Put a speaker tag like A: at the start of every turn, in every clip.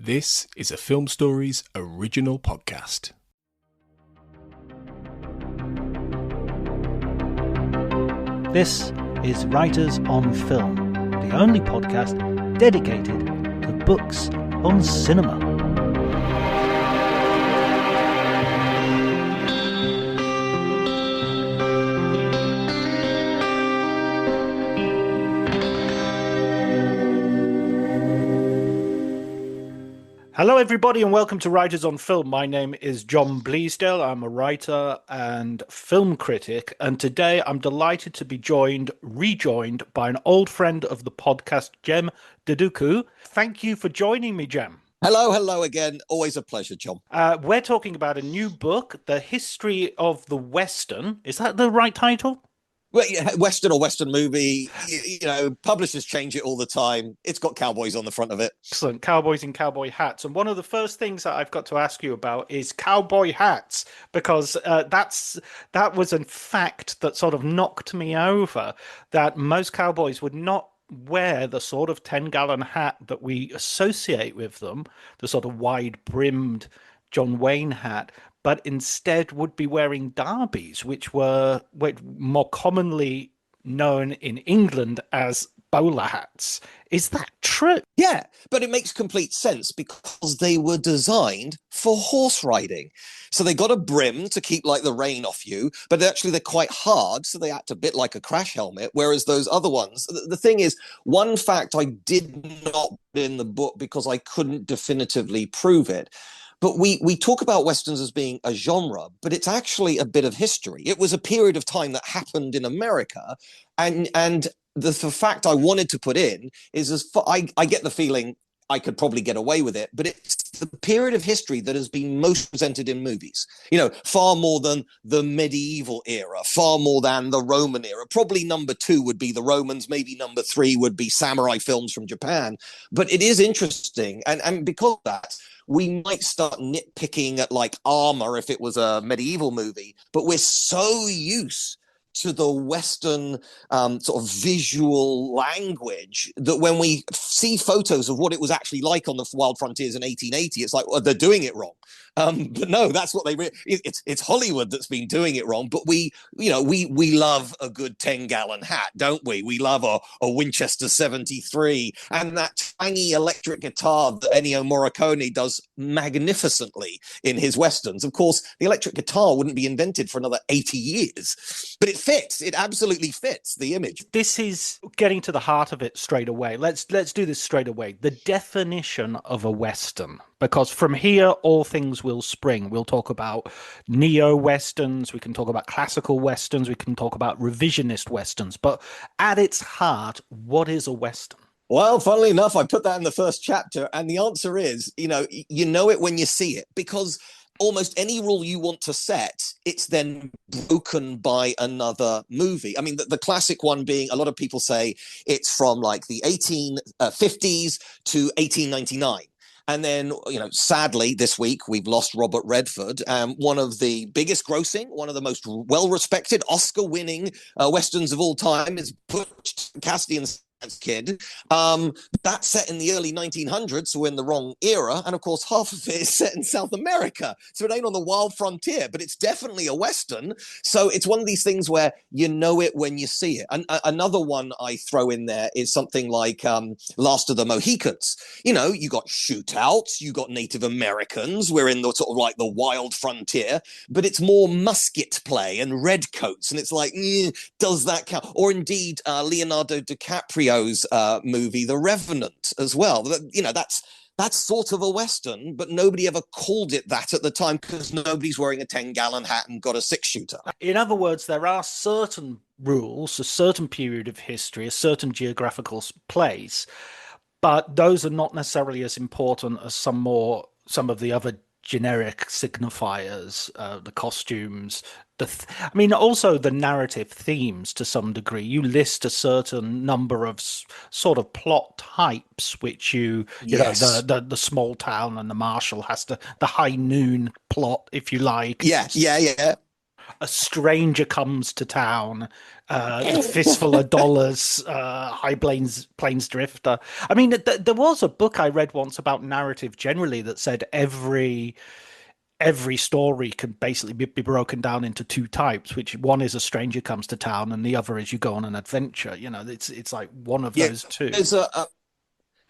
A: This is a Film Stories original podcast.
B: This is Writers on Film, the only podcast dedicated to books on cinema. Hello everybody and welcome to Writers on Film. My name is John Bleasdale. I'm a writer and film critic, and today I'm delighted to be rejoined by an old friend of the podcast, Jem Duducu. Thank you for joining me, Jem.
C: Hello again. Always a pleasure, John.
B: We're talking about a new book, The History of the Western. Is that the right title?
C: Well, yeah, Western or Western movie, publishers change it all the time. It's got cowboys on the front of it.
B: Excellent. Cowboys in cowboy hats. And one of the first things that I've got to ask you about is cowboy hats, because that was a fact that sort of knocked me over, that most cowboys would not wear the sort of 10-gallon hat that we associate with them, the sort of wide-brimmed John Wayne hat, but instead would be wearing derbies, which were more commonly known in England as bowler hats. Is that true?
C: Yeah, but it makes complete sense because they were designed for horse riding. So they got a brim to keep like the rain off you, but actually they're quite hard, so they act a bit like a crash helmet, whereas those other ones, the thing is, one fact I did not put in the book because I couldn't definitively prove it, but we talk about Westerns as being a genre, but it's actually a bit of history. It was a period of time that happened in America, and the fact I wanted to put in is I get the feeling I could probably get away with it, but it's the period of history that has been most presented in movies. Far more than the medieval era, far more than the Roman era. Probably number 2 would be the Romans, maybe number 3 would be samurai films from Japan. But it is interesting, and because of that, we might start nitpicking at like armor if it was a medieval movie, but we're so used to the Western sort of visual language that when we see photos of what it was actually like on the wild frontiers in 1880, it's like, well, they're doing it wrong. But no, that's what it's Hollywood that's been doing it wrong. But we love a good 10-gallon hat, don't we? We love a Winchester 73 and that tiny electric guitar that Ennio Morricone does magnificently in his Westerns. Of course, the electric guitar wouldn't be invented for another 80 years, but it fits. It absolutely fits the image.
B: This is getting to the heart of it straight away. Let's do this straight away. The definition of a Western, because from here all things will spring. We'll talk about neo-Westerns, we can talk about classical Westerns, we can talk about revisionist Westerns, but at its heart, what is a Western?
C: Well, funnily enough, I put that in the first chapter, and the answer is, you know it when you see it, because almost any rule you want to set, it's then broken by another movie. I mean, the classic one being, a lot of people say it's from like the 1850s to 1899. And then, sadly, this week, we've lost Robert Redford, one of the biggest grossing, one of the most well-respected, Oscar-winning Westerns of all time is Butch Cassidy and Kid. That's set in the early 1900s, so we're in the wrong era, and of course half of it is set in South America, so it ain't on the wild frontier, but it's definitely a Western. So it's one of these things where you know it when you see it. And another one I throw in there is something like Last of the Mohicans. You got shootouts, you got Native Americans, we're in the sort of like the wild frontier, but it's more musket play and redcoats, and it's like, does that count? Or indeed Leonardo DiCaprio movie The Revenant as well. That's sort of a Western, but nobody ever called it that at the time because nobody's wearing a 10-gallon hat and got a 6-shooter.
B: In other words, there are certain rules, a certain period of history, a certain geographical place, but those are not necessarily as important as some of the other generic signifiers, the costumes, also the narrative themes to some degree. You list a certain number of sort of plot types, which
C: Yes.
B: the small town and the marshal has the high noon plot, if you like.
C: Yeah.
B: a stranger comes to town, a fistful of dollars, high plains drifter. I mean, there was a book I read once about narrative generally that said every story can basically be broken down into two types, which one is a stranger comes to town and the other is you go on an adventure. It's like one of
C: Yeah,
B: those two.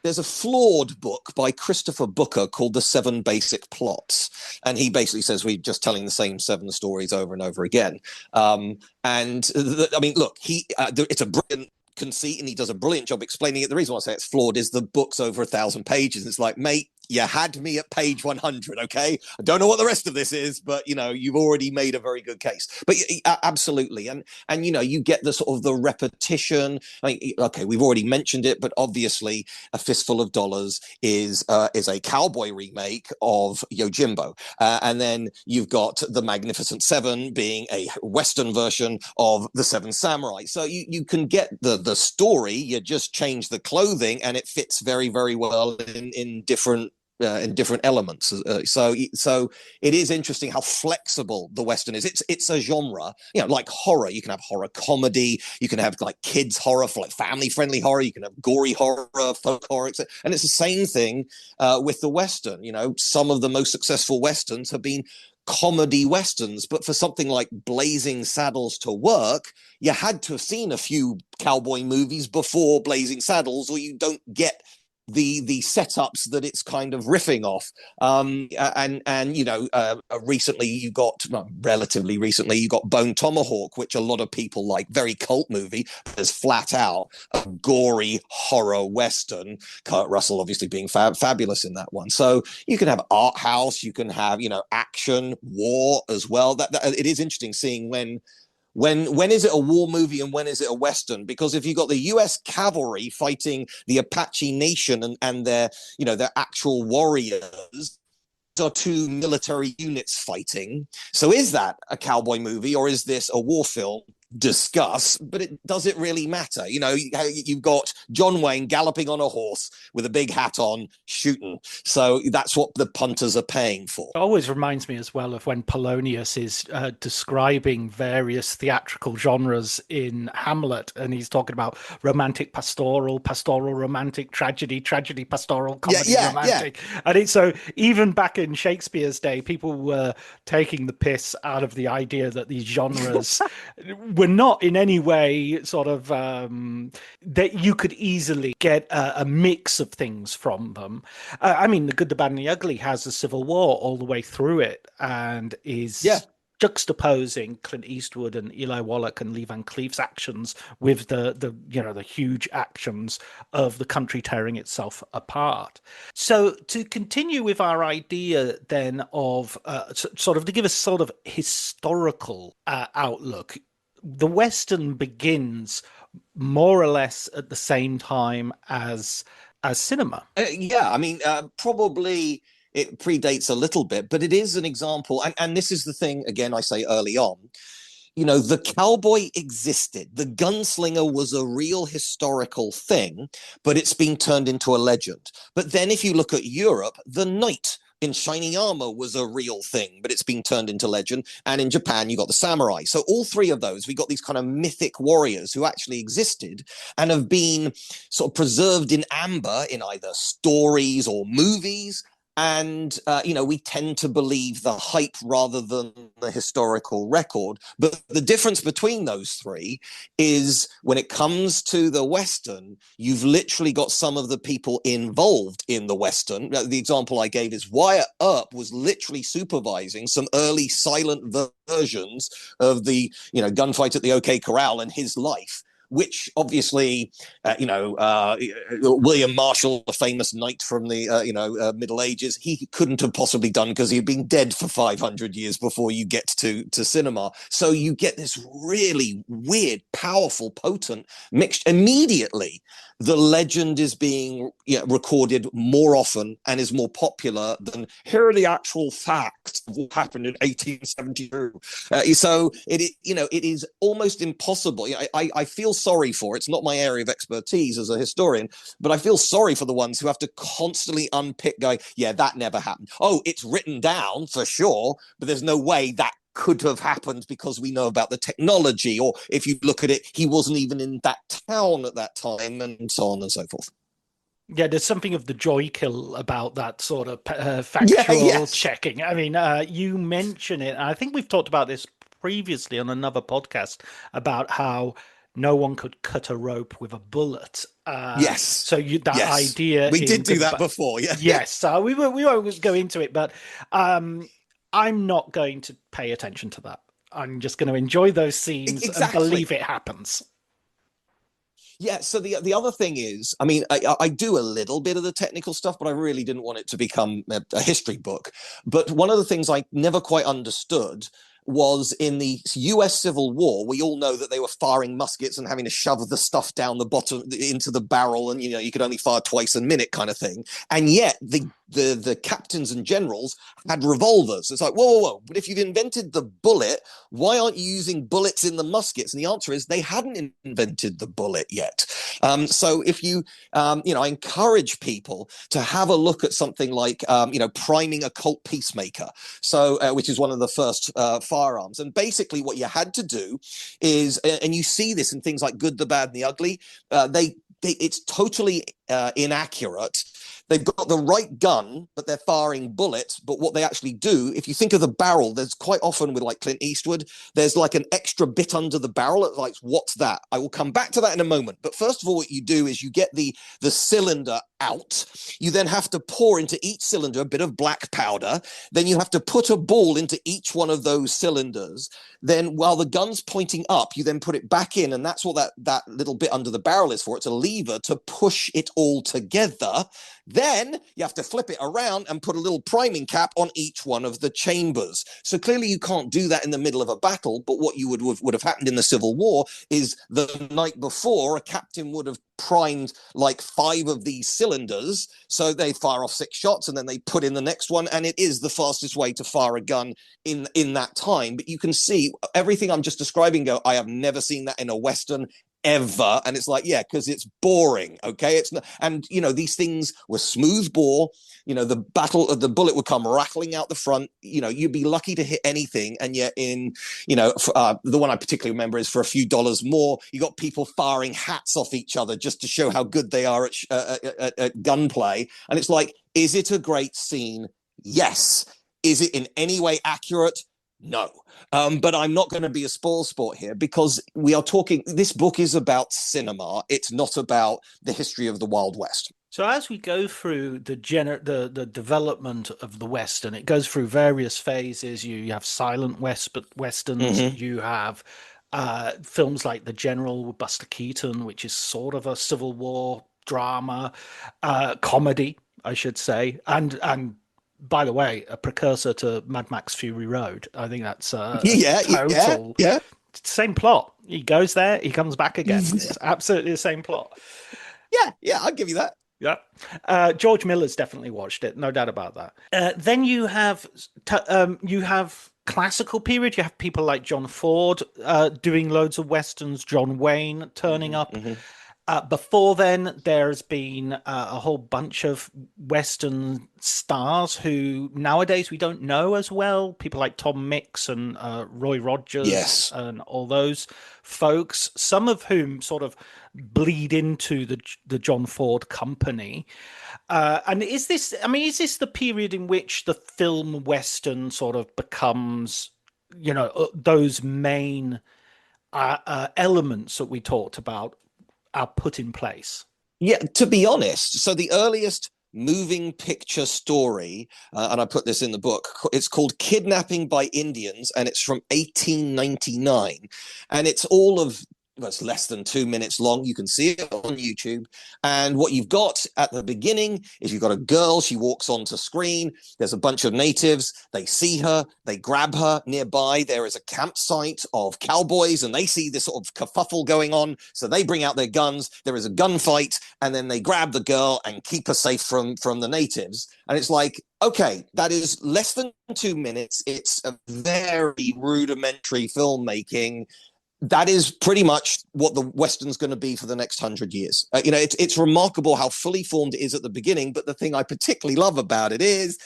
C: there's a flawed book by Christopher Booker called The Seven Basic Plots. And he basically says we're just telling the same seven stories over and over again. I mean, look, it's a brilliant conceit and he does a brilliant job explaining it. The reason why I say it's flawed is the book's over 1,000 pages. It's like, mate, you had me at page 100, okay? I don't know what the rest of this is, but, you've already made a very good case. But absolutely. And you get the sort of the repetition. I mean, okay, we've already mentioned it, but obviously A Fistful of Dollars is a cowboy remake of Yojimbo. And then you've got The Magnificent Seven being a Western version of The Seven Samurai. So you can get the story, you just change the clothing and it fits very, very well in different elements. So it is interesting how flexible the Western is. It's a genre, like horror. You can have horror comedy, you can have like kids horror, for like family friendly horror, you can have gory horror, folk horror, etc. And it's the same thing with the Western. Some of the most successful Westerns have been comedy Westerns, but for something like Blazing Saddles to work, you had to have seen a few cowboy movies before Blazing Saddles, or you don't get the setups that it's kind of riffing off. Relatively recently you got Bone Tomahawk, which a lot of people like, very cult movie, but is flat out a gory horror Western. Kurt Russell obviously being fabulous in that one. So you can have art house, you can have, action, war as well. That it is interesting seeing when is it a war movie and when is it a Western? Because if you've got the US cavalry fighting the Apache Nation and their actual warriors are two military units fighting. So is that a cowboy movie or is this a war film? Discuss, but does it really matter? You've got John Wayne galloping on a horse with a big hat on shooting, so that's what the punters are paying for.
B: It always reminds me as well of when Polonius is describing various theatrical genres in Hamlet, and he's talking about romantic pastoral romantic, tragedy pastoral, comedy romantic. And it's so even back in Shakespeare's day, people were taking the piss out of the idea that these genres were not in any way sort of that you could easily get a mix of things from them. I mean, The Good, the Bad, and the Ugly has a civil war all the way through it and is juxtaposing Clint Eastwood and Eli Wallach and Lee Van Cleef's actions with the huge actions of the country tearing itself apart. So to continue with our idea then of sort of to give a sort of historical outlook, the Western begins more or less at the same time as cinema.
C: I mean, probably it predates a little bit, but it is an example. And this is the thing, again, I say early on, the cowboy existed. The gunslinger was a real historical thing, but it's been turned into a legend. But then if you look at Europe, the knight in shining armor was a real thing, but it's been turned into legend. And in Japan, you got the samurai. So all three of those, we got these kind of mythic warriors who actually existed and have been sort of preserved in amber in either stories or movies. And, we tend to believe the hype rather than the historical record. But the difference between those three is when it comes to the Western, you've literally got some of the people involved in the Western. The example I gave is Wyatt Earp was literally supervising some early silent versions of the, gunfight at the OK Corral in his life, which obviously, William Marshall, the famous knight from the, Middle Ages, he couldn't have possibly done because he'd been dead for 500 years before you get to cinema. So you get this really weird, powerful, potent mixed immediately. The legend is being recorded more often and is more popular than here are the actual facts of what happened in 1872. So it is almost impossible. I feel sorry for it's not my area of expertise as a historian, but I feel sorry for the ones who have to constantly unpick, going, yeah, that never happened. Oh, it's written down for sure, but there's no way that could have happened because we know about the technology, or if you look at it, he wasn't even in that town at that time, and so on and so forth.
B: Yeah, there's something of the joy kill about that sort of
C: Yeah,
B: factual
C: yes.
B: checking. I mean, you mention it, and I think we've talked about this previously on another podcast about how no one could cut a rope with a bullet.
C: Yes.
B: So that
C: Yes.
B: idea
C: We did
B: in
C: do that before, yeah.
B: yes, we won't go into it, but I'm not going to pay attention to that. I'm just going to enjoy those scenes and
C: Exactly.
B: believe it happens.
C: Yeah, so the other thing is, I mean, I do a little bit of the technical stuff, but I really didn't want it to become a history book. But one of the things I never quite understood was in the US Civil War, we all know that they were firing muskets and having to shove the stuff down the bottom into the barrel, and you know, you could only fire twice a minute kind of thing. And yet the captains and generals had revolvers. It's like, whoa. But if you've invented the bullet, why aren't you using bullets in the muskets? And the answer is they hadn't invented the bullet yet. So if you, I encourage people to have a look at something like, priming a Colt Peacemaker. So, which is one of the first firearms. And basically what you had to do is, and you see this in things like Good, the Bad, and the Ugly, it's totally inaccurate. They've got the right gun, but they're firing bullets. But what they actually do, if you think of the barrel, there's quite often with like Clint Eastwood, there's like an extra bit under the barrel. It's like, what's that? I will come back to that in a moment. But first of all, what you do is you get the cylinder out. You then have to pour into each cylinder a bit of black powder. Then you have to put a ball into each one of those cylinders. Then while the gun's pointing up, you then put it back in. And that's what that little bit under the barrel is for. It's a lever to push it all together. Then you have to flip it around and put a little priming cap on each one of the chambers. So clearly you can't do that in the middle of a battle. But what you would have happened in the Civil War is the night before, a captain would have primed like 5 of these cylinders. So they fire off 6 shots and then they put in the next one. And it is the fastest way to fire a gun in that time. But you can see everything I'm just describing I have never seen that in a Western ever. And it's like, yeah, because it's boring. Okay. It's not, and these things were smooth bore. The bullet would come rattling out the front. You'd be lucky to hit anything. And yet the one I particularly remember is for a few dollars more, you got people firing hats off each other just to show how good they are at gunplay. And it's like, is it a great scene? Yes. Is it in any way accurate? No. But I'm not going to be a spoil sport here because we are talking, this book is about cinema. It's not about the history of the Wild West.
B: So as we go through the development of the Western, it goes through various phases. You have silent Westerns, you have films like The General with Buster Keaton, which is sort of a Civil War drama, comedy, I should say, and by the way, a precursor to Mad Max Fury Road. I think that's total.
C: Yeah.
B: Same plot. He goes there, he comes back again. It's absolutely the same plot.
C: Yeah, I'll give you that.
B: Yeah. George Miller's definitely watched it, no doubt about that. Then you have classical period. You have people like John Ford doing loads of westerns, John Wayne turning up. Before then, there's been a whole bunch of Western stars who nowadays we don't know as well. People like Tom Mix and Roy Rogers and all those folks, some of whom sort of bleed into the John Ford company. And is this the period in which the film Western sort of becomes, those main elements that we talked about are put in place?
C: Yeah, to be honest, so the earliest moving picture story, and I put this in the book, it's called Kidnapping by Indians, and it's from 1899. And it's it's less than 2 minutes long. You can see it on YouTube. And what you've got at the beginning is you've got a girl. She walks onto screen. There's a bunch of natives. They see her. They grab her. Nearby, there is a campsite of cowboys, and they see this sort of kerfuffle going on. So they bring out their guns. There is a gunfight, and then they grab the girl and keep her safe from the natives. And it's like, okay, that is less than 2 minutes. It's a very rudimentary filmmaking. That is pretty much what the Western's going to be for the next 100 years. It's remarkable how fully formed it is at the beginning. But the thing I particularly love about it is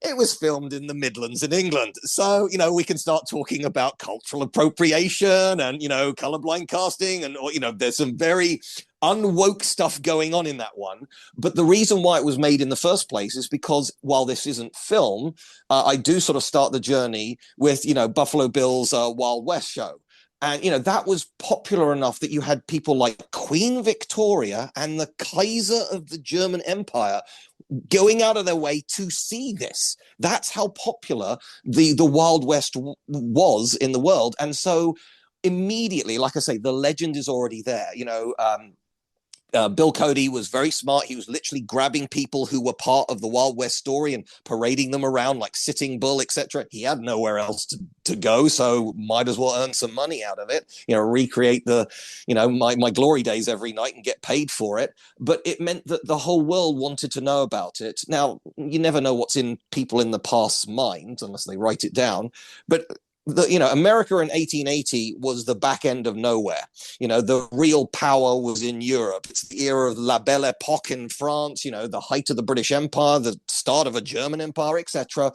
C: It was filmed in the Midlands in England. So, we can start talking about cultural appropriation and, colorblind casting. And, there's some very unwoke stuff going on in that one. But the reason why it was made in the first place is because while this isn't film, I do sort of start the journey with, Buffalo Bill's Wild West show. And, that was popular enough that you had people like Queen Victoria and the Kaiser of the German Empire going out of their way to see this. That's how popular the Wild West was in the world. And so immediately, like I say, the legend is already there. Bill Cody was very smart. He was literally grabbing people who were part of the Wild West story and parading them around like Sitting Bull, etc. He had nowhere else to go, so might as well earn some money out of it. Recreate the, my glory days every night and get paid for it. But it meant that the whole world wanted to know about it. Now, you never know what's in people in the past's mind unless they write it down. But America in 1880 was the back end of nowhere. The real power was in Europe. It's the era of La Belle Époque in France, the height of the British Empire, the start of a German empire, etc.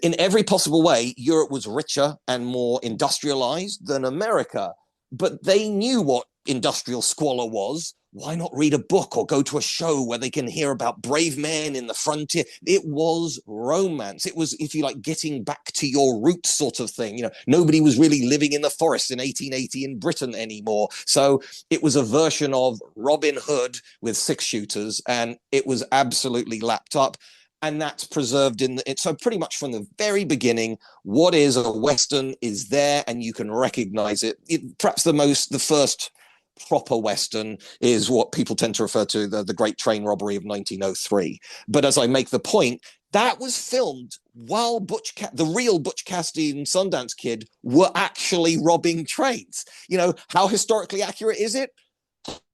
C: In every possible way, Europe was richer and more industrialized than America. But they knew what industrial squalor was. Why not read a book or go to a show where they can hear about brave men in the frontier? It was romance. It was, if you like, getting back to your roots sort of thing. Nobody was really living in the forest in 1880 in Britain anymore. So it was a version of Robin Hood with 6-shooters, and it was absolutely lapped up. And that's preserved in it. So pretty much from the very beginning, what is a Western is there, and you can recognize it. Perhaps the first proper Western is what people tend to refer to the Great Train Robbery of 1903. But as I make the point, that was filmed while the real Butch Cassidy and Sundance Kid were actually robbing trains. How historically accurate is it?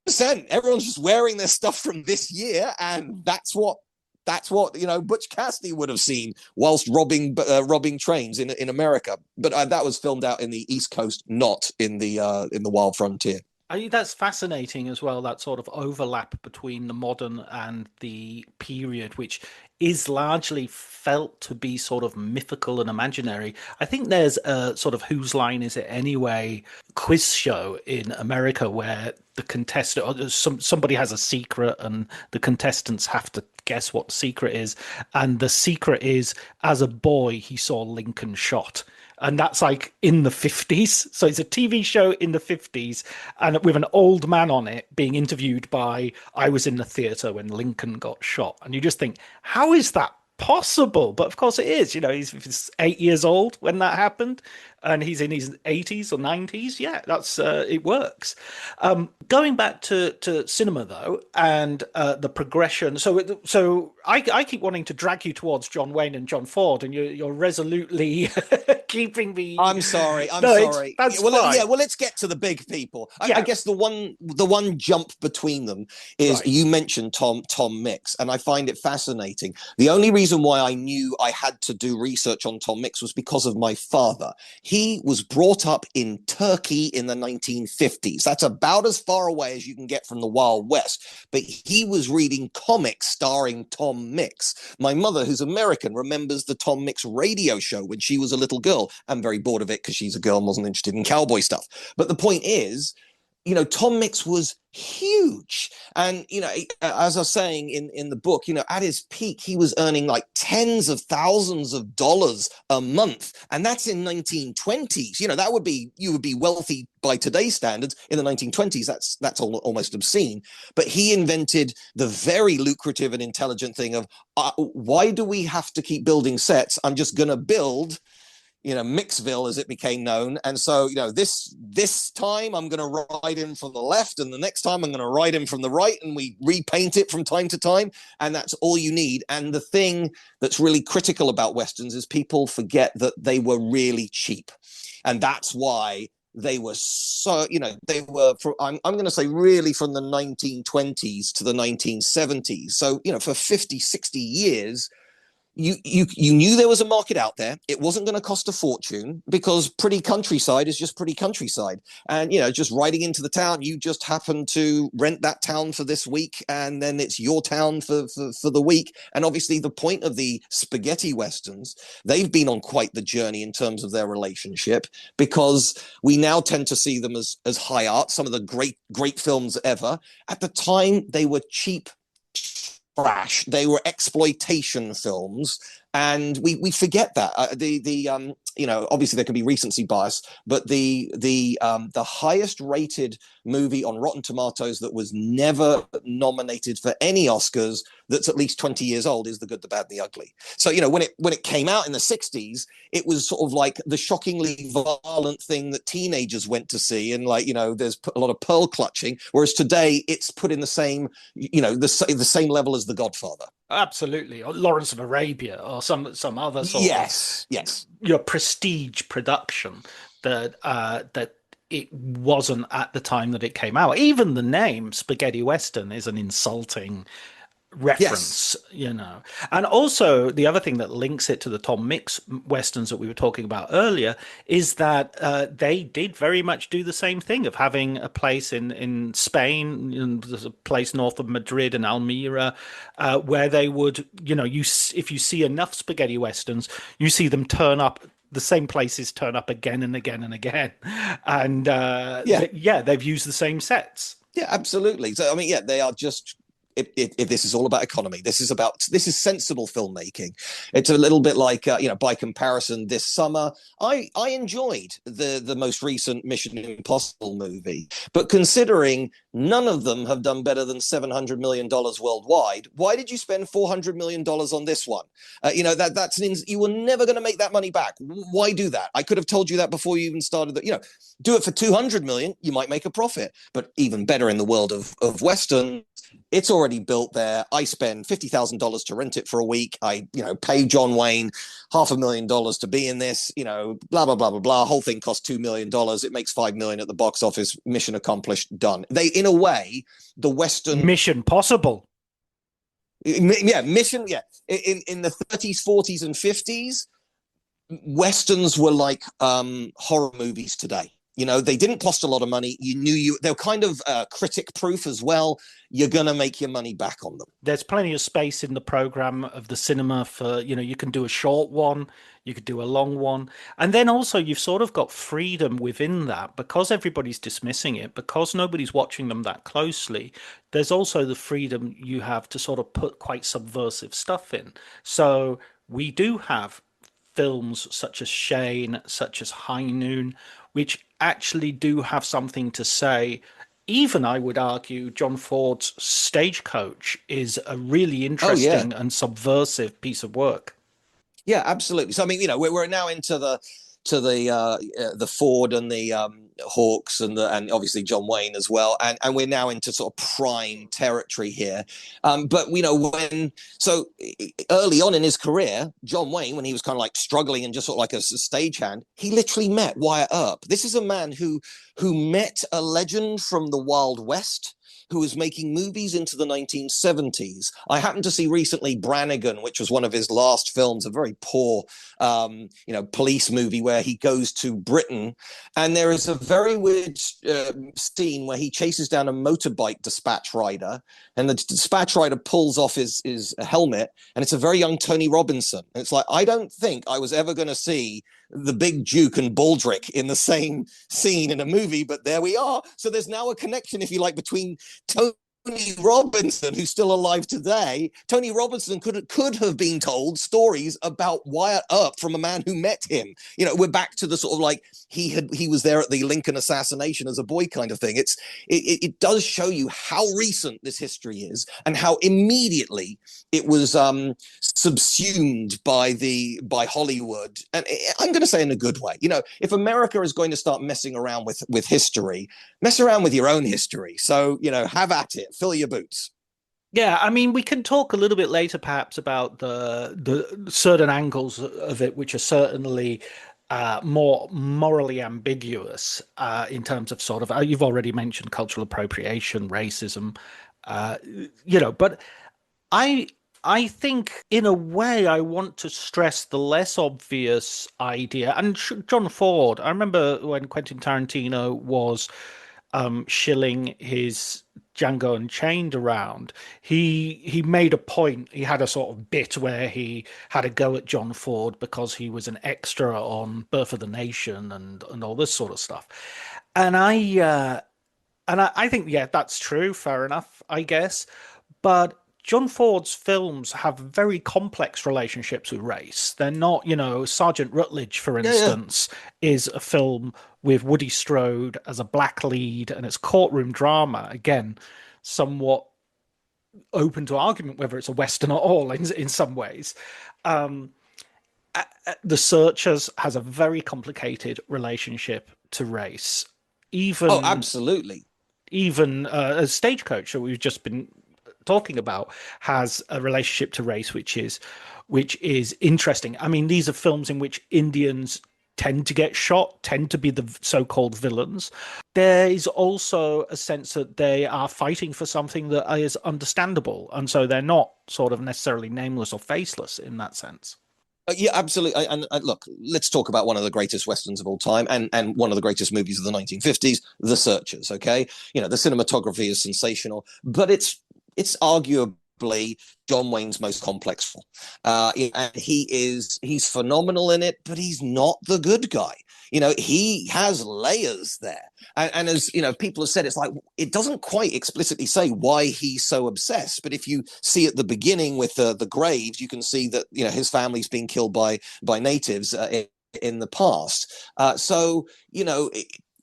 C: 100%. Everyone's just wearing their stuff from this year, and that's what Butch Cassidy would have seen whilst robbing trains in America. But that was filmed out in the East Coast, not in the wild frontier.
B: I think that's fascinating as well, that sort of overlap between the modern and the period, which is largely felt to be sort of mythical and imaginary. I think there's a sort of Whose Line Is It Anyway quiz show in America where the contestant, or somebody has a secret and the contestants have to guess what the secret is. And the secret is, as a boy, he saw Lincoln shot. And that's like in the 50s. So it's a TV show in the 50s and with an old man on it being interviewed by, I was in the theater when Lincoln got shot. And you just think, how is that possible? But of course it is. He's 8 years old when that happened and he's in his 80s or 90s. Yeah, that's it works. Going back to cinema, though, and the progression. So I keep wanting to drag you towards John Wayne and John Ford, and you're resolutely keeping me.
C: I'm sorry. Sorry.
B: That's fine.
C: Yeah. Well, let's get to the big people. I guess the one jump between them is right. You mentioned Tom Mix, and I find it fascinating. The only reason why I knew I had to do research on Tom Mix was because of my father. He was brought up in Turkey in the 1950s. That's about as far away as you can get from the Wild West. But he was reading comics starring Tom Mix. My mother, who's American, remembers the Tom Mix radio show when she was a little girl. I'm very bored of it because she's a girl and wasn't interested in cowboy stuff. But the point is, Tom Mix was huge. And, as I was saying in the book, at his peak, he was earning like tens of thousands of dollars a month. And that's in 1920s. You would be wealthy by today's standards. In the 1920s, that's almost obscene. But he invented the very lucrative and intelligent thing of, why do we have to keep building sets? I'm just going to build Mixville, as it became known. And so, this time I'm going to ride in from the left, and the next time I'm going to ride in from the right, and we repaint it from time to time. And that's all you need. And the thing that's really critical about Westerns is people forget that they were really cheap. And that's why they were so, I'm going to say really from the 1920s to the 1970s. So, for 50, 60 years, you knew there was a market out there. It wasn't going to cost a fortune because pretty countryside is just pretty countryside. And, just riding into the town, you just happen to rent that town for this week, and then it's your town for the week. And obviously the point of the spaghetti westerns, they've been on quite the journey in terms of their relationship, because we now tend to see them as high art, some of the great films ever. At the time, they were cheap trash. They were exploitation films, and we forget that. Obviously there can be recency bias, but the highest rated movie on Rotten Tomatoes that was never nominated for any Oscars, that's at least 20 years old, is The Good, the Bad, and the Ugly. So when it came out in the 60s, it was sort of like the shockingly violent thing that teenagers went to see, and there's a lot of pearl clutching. Whereas today, it's put in the same the same level as The Godfather.
B: Absolutely, or Lawrence of Arabia, or some other sort
C: yes
B: your prestige production that it wasn't at the time that it came out. Even the name spaghetti western is an insulting reference, And also the other thing that links it to the Tom Mix westerns that we were talking about earlier is that they did very much do the same thing of having a place in Spain, there's a place north of Madrid and Almira, where they would, if you see enough spaghetti westerns, you see them turn up. The same places turn up again and again and again, and they've used the same sets.
C: Yeah, absolutely. So they are just. If this is all about economy, this is sensible filmmaking. It's a little bit like by comparison, this summer I enjoyed the most recent Mission Impossible movie, but considering none of them have done better than $700 million worldwide, why did you spend $400 million on this one? You were never going to make that money back. Why do that? I could have told you that before you even started. Do it for $200 million, you might make a profit. But even better in the world of Western, it's already built there. I spend $50,000 to rent it for a week. I, pay John Wayne $500,000 to be in this, blah, blah, blah, blah, blah. Whole thing costs $2 million. It makes $5 million at the box office. Mission accomplished, done. In a way, the Western...
B: Mission possible.
C: Yeah, mission, yeah. In the 30s, 40s, and 50s, Westerns were like horror movies today. They didn't cost a lot of money. They were kind of critic proof as well. You're going to make your money back on them.
B: There's plenty of space in the program of the cinema for, you can do a short one, you could do a long one. And then also you've sort of got freedom within that because everybody's dismissing it, because nobody's watching them that closely. There's also the freedom you have to sort of put quite subversive stuff in. So we do have films such as Shane, such as High Noon, which actually do have something to say. Even, I would argue, John Ford's Stagecoach is a really interesting and subversive piece of work.
C: Yeah, absolutely. So, we're now into the Ford and the Hawks and obviously John Wayne as well, and we're now into sort of prime territory here. But so early on in his career, John Wayne, when he was kind of like struggling and just sort of like a stagehand, he literally met Wyatt Earp. This is a man who met a legend from the Wild West, who was making movies into the 1970s. I happened to see recently Brannigan, which was one of his last films, a very poor, police movie where he goes to Britain. And there is a very weird scene where he chases down a motorbike dispatch rider, and the dispatch rider pulls off his helmet, and it's a very young Tony Robinson. And it's like, I don't think I was ever going to see the big Duke and Baldric in the same scene in a movie, but there we are. So there's now a connection, if you like, between Tony Robinson, who's still alive today. Tony Robinson could have been told stories about Wyatt Earp from a man who met him. We're back to the sort of like he was there at the Lincoln assassination as a boy kind of thing. It does show you how recent this history is and how immediately it was subsumed by Hollywood, and I'm going to say in a good way. If America is going to start messing around with history, mess around with your own history. So have at it. Fill your boots.
B: Yeah, we can talk a little bit later, perhaps, about the certain angles of it, which are certainly more morally ambiguous in terms of sort of, you've already mentioned cultural appropriation, racism, but I think, in a way, I want to stress the less obvious idea. And John Ford, I remember when Quentin Tarantino was shilling his Django Unchained around, he made a point. He had a sort of bit where he had a go at John Ford because he was an extra on Birth of the Nation and all this sort of stuff. And I think, yeah, that's true. Fair enough, I guess. But John Ford's films have very complex relationships with race. They're not, Sergeant Rutledge, for
C: Yeah, yeah.
B: instance, is a film with Woody Strode as a black lead, and it's courtroom drama. Again, somewhat open to argument whether it's a Western at all in some ways. Um, the Searchers has a very complicated relationship to race.
C: Oh,
B: Even
C: absolutely.
B: even a Stagecoach that we've just been talking about has a relationship to race which is interesting. I mean, these are films in which Indians tend to get shot, tend to be the so-called villains. There is also a sense that they are fighting for something that is understandable, and so they're not sort of necessarily nameless or faceless in that sense.
C: Yeah, absolutely. And look, let's talk about one of the greatest westerns of all time, and one of the greatest movies of the 1950s, The Searchers. Okay, the cinematography is sensational, but it's arguably John Wayne's most complex film. And he's phenomenal in it, but he's not the good guy. He has layers there. And as people have said, it's like it doesn't quite explicitly say why he's so obsessed. But if you see at the beginning with the graves, you can see that his family's been killed by natives in the past. So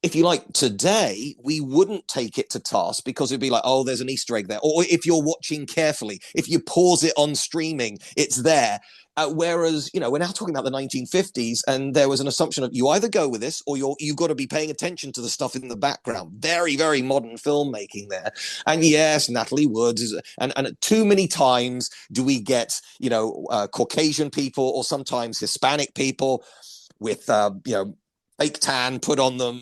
C: if you like, today, we wouldn't take it to task because it'd be like, oh, there's an Easter egg there. Or if you're watching carefully, if you pause it on streaming, it's there. Whereas, we're now talking about the 1950s, and there was an assumption of you either go with this or you've got to be paying attention to the stuff in the background. Very, very modern filmmaking there. And yes, Natalie Woods and too many times do we get, Caucasian people or sometimes Hispanic people with, fake tan put on them,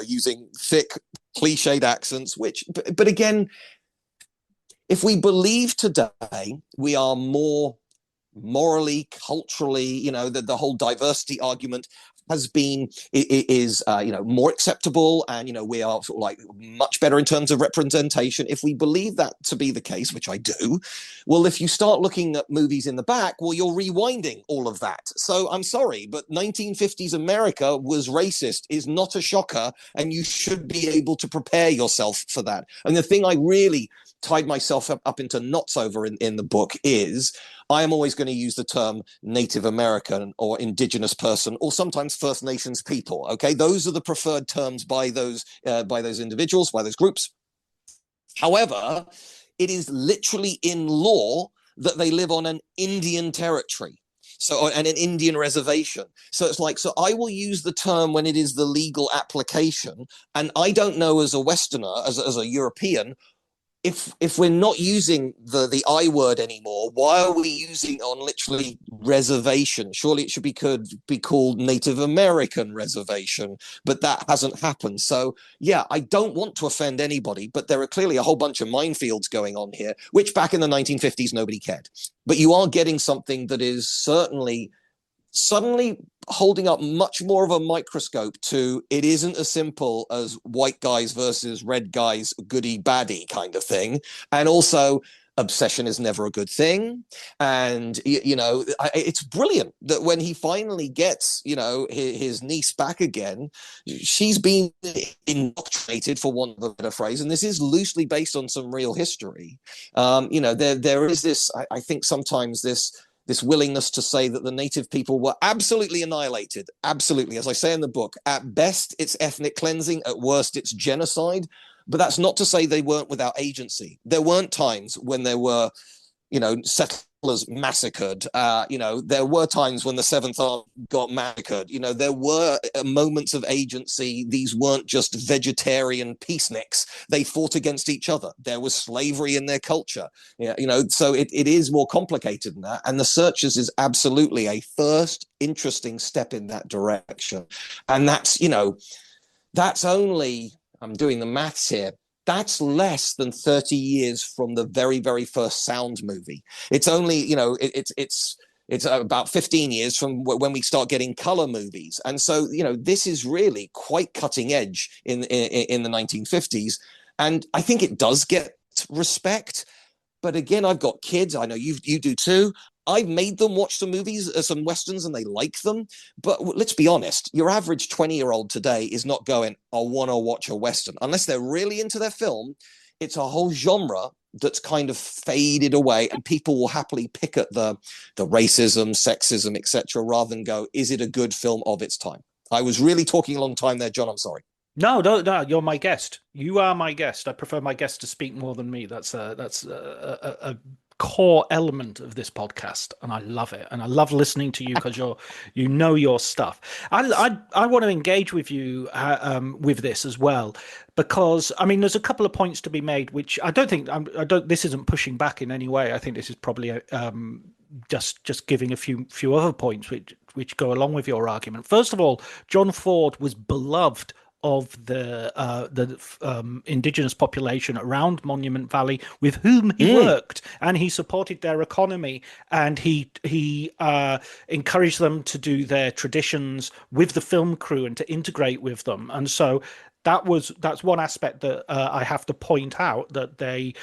C: using thick, cliched accents, but again, if we believe today we are more morally, culturally, the whole diversity argument is more acceptable, and we are sort of like much better in terms of representation. If we believe that to be the case, which I do, well, if you start looking at movies in the back, well, you're rewinding all of that. So I'm sorry, but 1950s America was racist is not a shocker, and you should be able to prepare yourself for that. And the thing I really tied myself up into knots over in the book is I am always going to use the term Native American or indigenous person, or sometimes First Nations people. Okay, those are the preferred terms by those individuals, by those groups. However, it is literally in law that they live on an Indian territory. So, and an Indian reservation. So it's like, so I will use the term when it is the legal application. And I don't know, as a Westerner, as a European, if we're not using the I word anymore, why are we using it on literally reservation? Surely it could be called Native American reservation, but that hasn't happened. So yeah, I don't want to offend anybody, but there are clearly a whole bunch of minefields going on here, which back in the 1950s nobody cared. But you are getting something that is certainly suddenly holding up much more of a microscope to it isn't as simple as white guys versus red guys, goody baddie kind of thing. And also, obsession is never a good thing. And, it's brilliant that when he finally gets, his niece back again, she's been indoctrinated, for want of a better phrase. And this is loosely based on some real history. There is this, I think sometimes this willingness to say that the native people were absolutely annihilated. Absolutely. As I say in the book, at best, it's ethnic cleansing. At worst, it's genocide. But that's not to say they weren't without agency. There weren't times when there were, settlers massacred. There were times when the Seventh Army got massacred. There were moments of agency. These weren't just vegetarian peaceniks. They fought against each other. There was slavery in their culture. So it is more complicated than that. And The Searchers is absolutely a first interesting step in that direction. And that's only, I'm doing the maths here, That's less than 30 years from the very, very first sound movie. It's only, it's about 15 years from when we start getting color movies. And so, this is really quite cutting edge in the 1950s. And I think it does get respect. But again, I've got kids. I know you do too. I've made them watch some movies, some westerns, and they like them. But let's be honest, your average 20-year-old today is not going, I want to watch a western. Unless they're really into their film, it's a whole genre that's kind of faded away, and people will happily pick at the racism, sexism, etc., rather than go, is it a good film of its time? I was really talking a long time there, John. I'm sorry.
B: No, no, you're my guest. You are my guest. I prefer my guest to speak more than me. That's a core element of this podcast, and I love it. And I love listening to you because you know your stuff. I want to engage with you with this as well, because I mean, there's a couple of points to be made, which I don't think I don't. This isn't pushing back in any way. I think this is probably just giving a few other points which go along with your argument. First of all, John Ford was beloved of the indigenous population around Monument Valley, with whom he worked, and he supported their economy, and he encouraged them to do their traditions with the film crew and to integrate with them. And so that's one aspect that I have to point out, that they,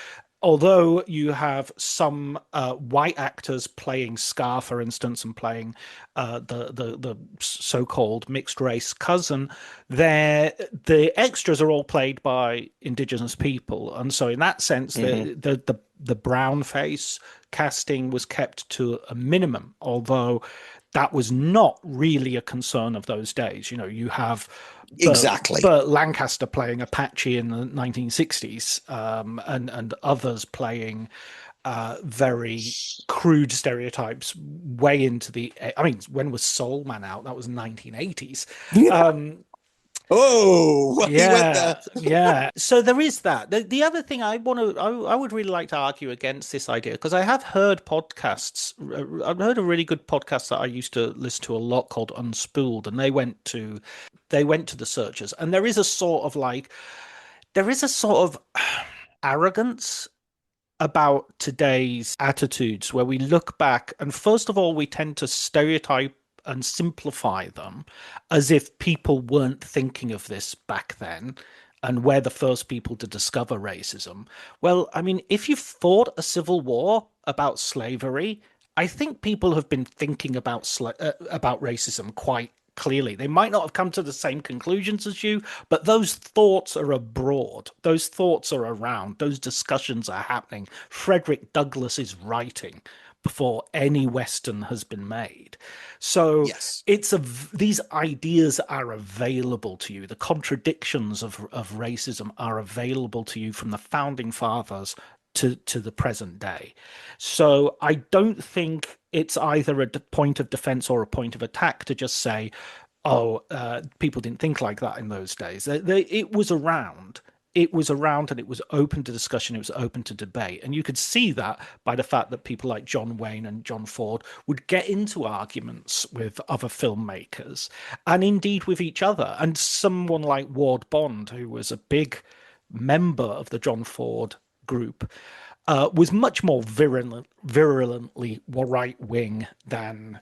B: although you have some white actors playing Scar, for instance, and playing the so-called mixed race cousin, the extras are all played by indigenous people, and so in that sense, the brown face casting was kept to a minimum, although that was not really a concern of those days. You have Burt Lancaster playing Apache in the 1960s, and others playing very crude stereotypes way into the. I mean, when was Soul Man out? That was 1980s.
C: He went there.
B: Yeah. So there is that. The other thing I would really like to argue against this idea, because I have heard podcasts. I've heard a really good podcast that I used to listen to a lot called Unspooled, and they went to the Searchers, and there is a sort of arrogance about today's attitudes, where we look back and first of all we tend to stereotype and simplify them as if people weren't thinking of this back then, and we're the first people to discover racism. Well, I mean, if you fought a civil war about slavery, I think people have been thinking about racism quite clearly. They might not have come to the same conclusions as you, but those thoughts are abroad. Those thoughts are around. Those discussions are happening. Frederick Douglass is writing before any Western has been made. So
C: yes,
B: these ideas are available to you. The contradictions of racism are available to you from the founding fathers to the present day. So I don't think it's either a point of defense or a point of attack to just say, people didn't think like that in those days. It was around. It was around, and it was open to discussion. It was open to debate. And you could see that by the fact that people like John Wayne and John Ford would get into arguments with other filmmakers, and indeed with each other. And someone like Ward Bond, who was a big member of the John Ford group, was much more virulently right-wing than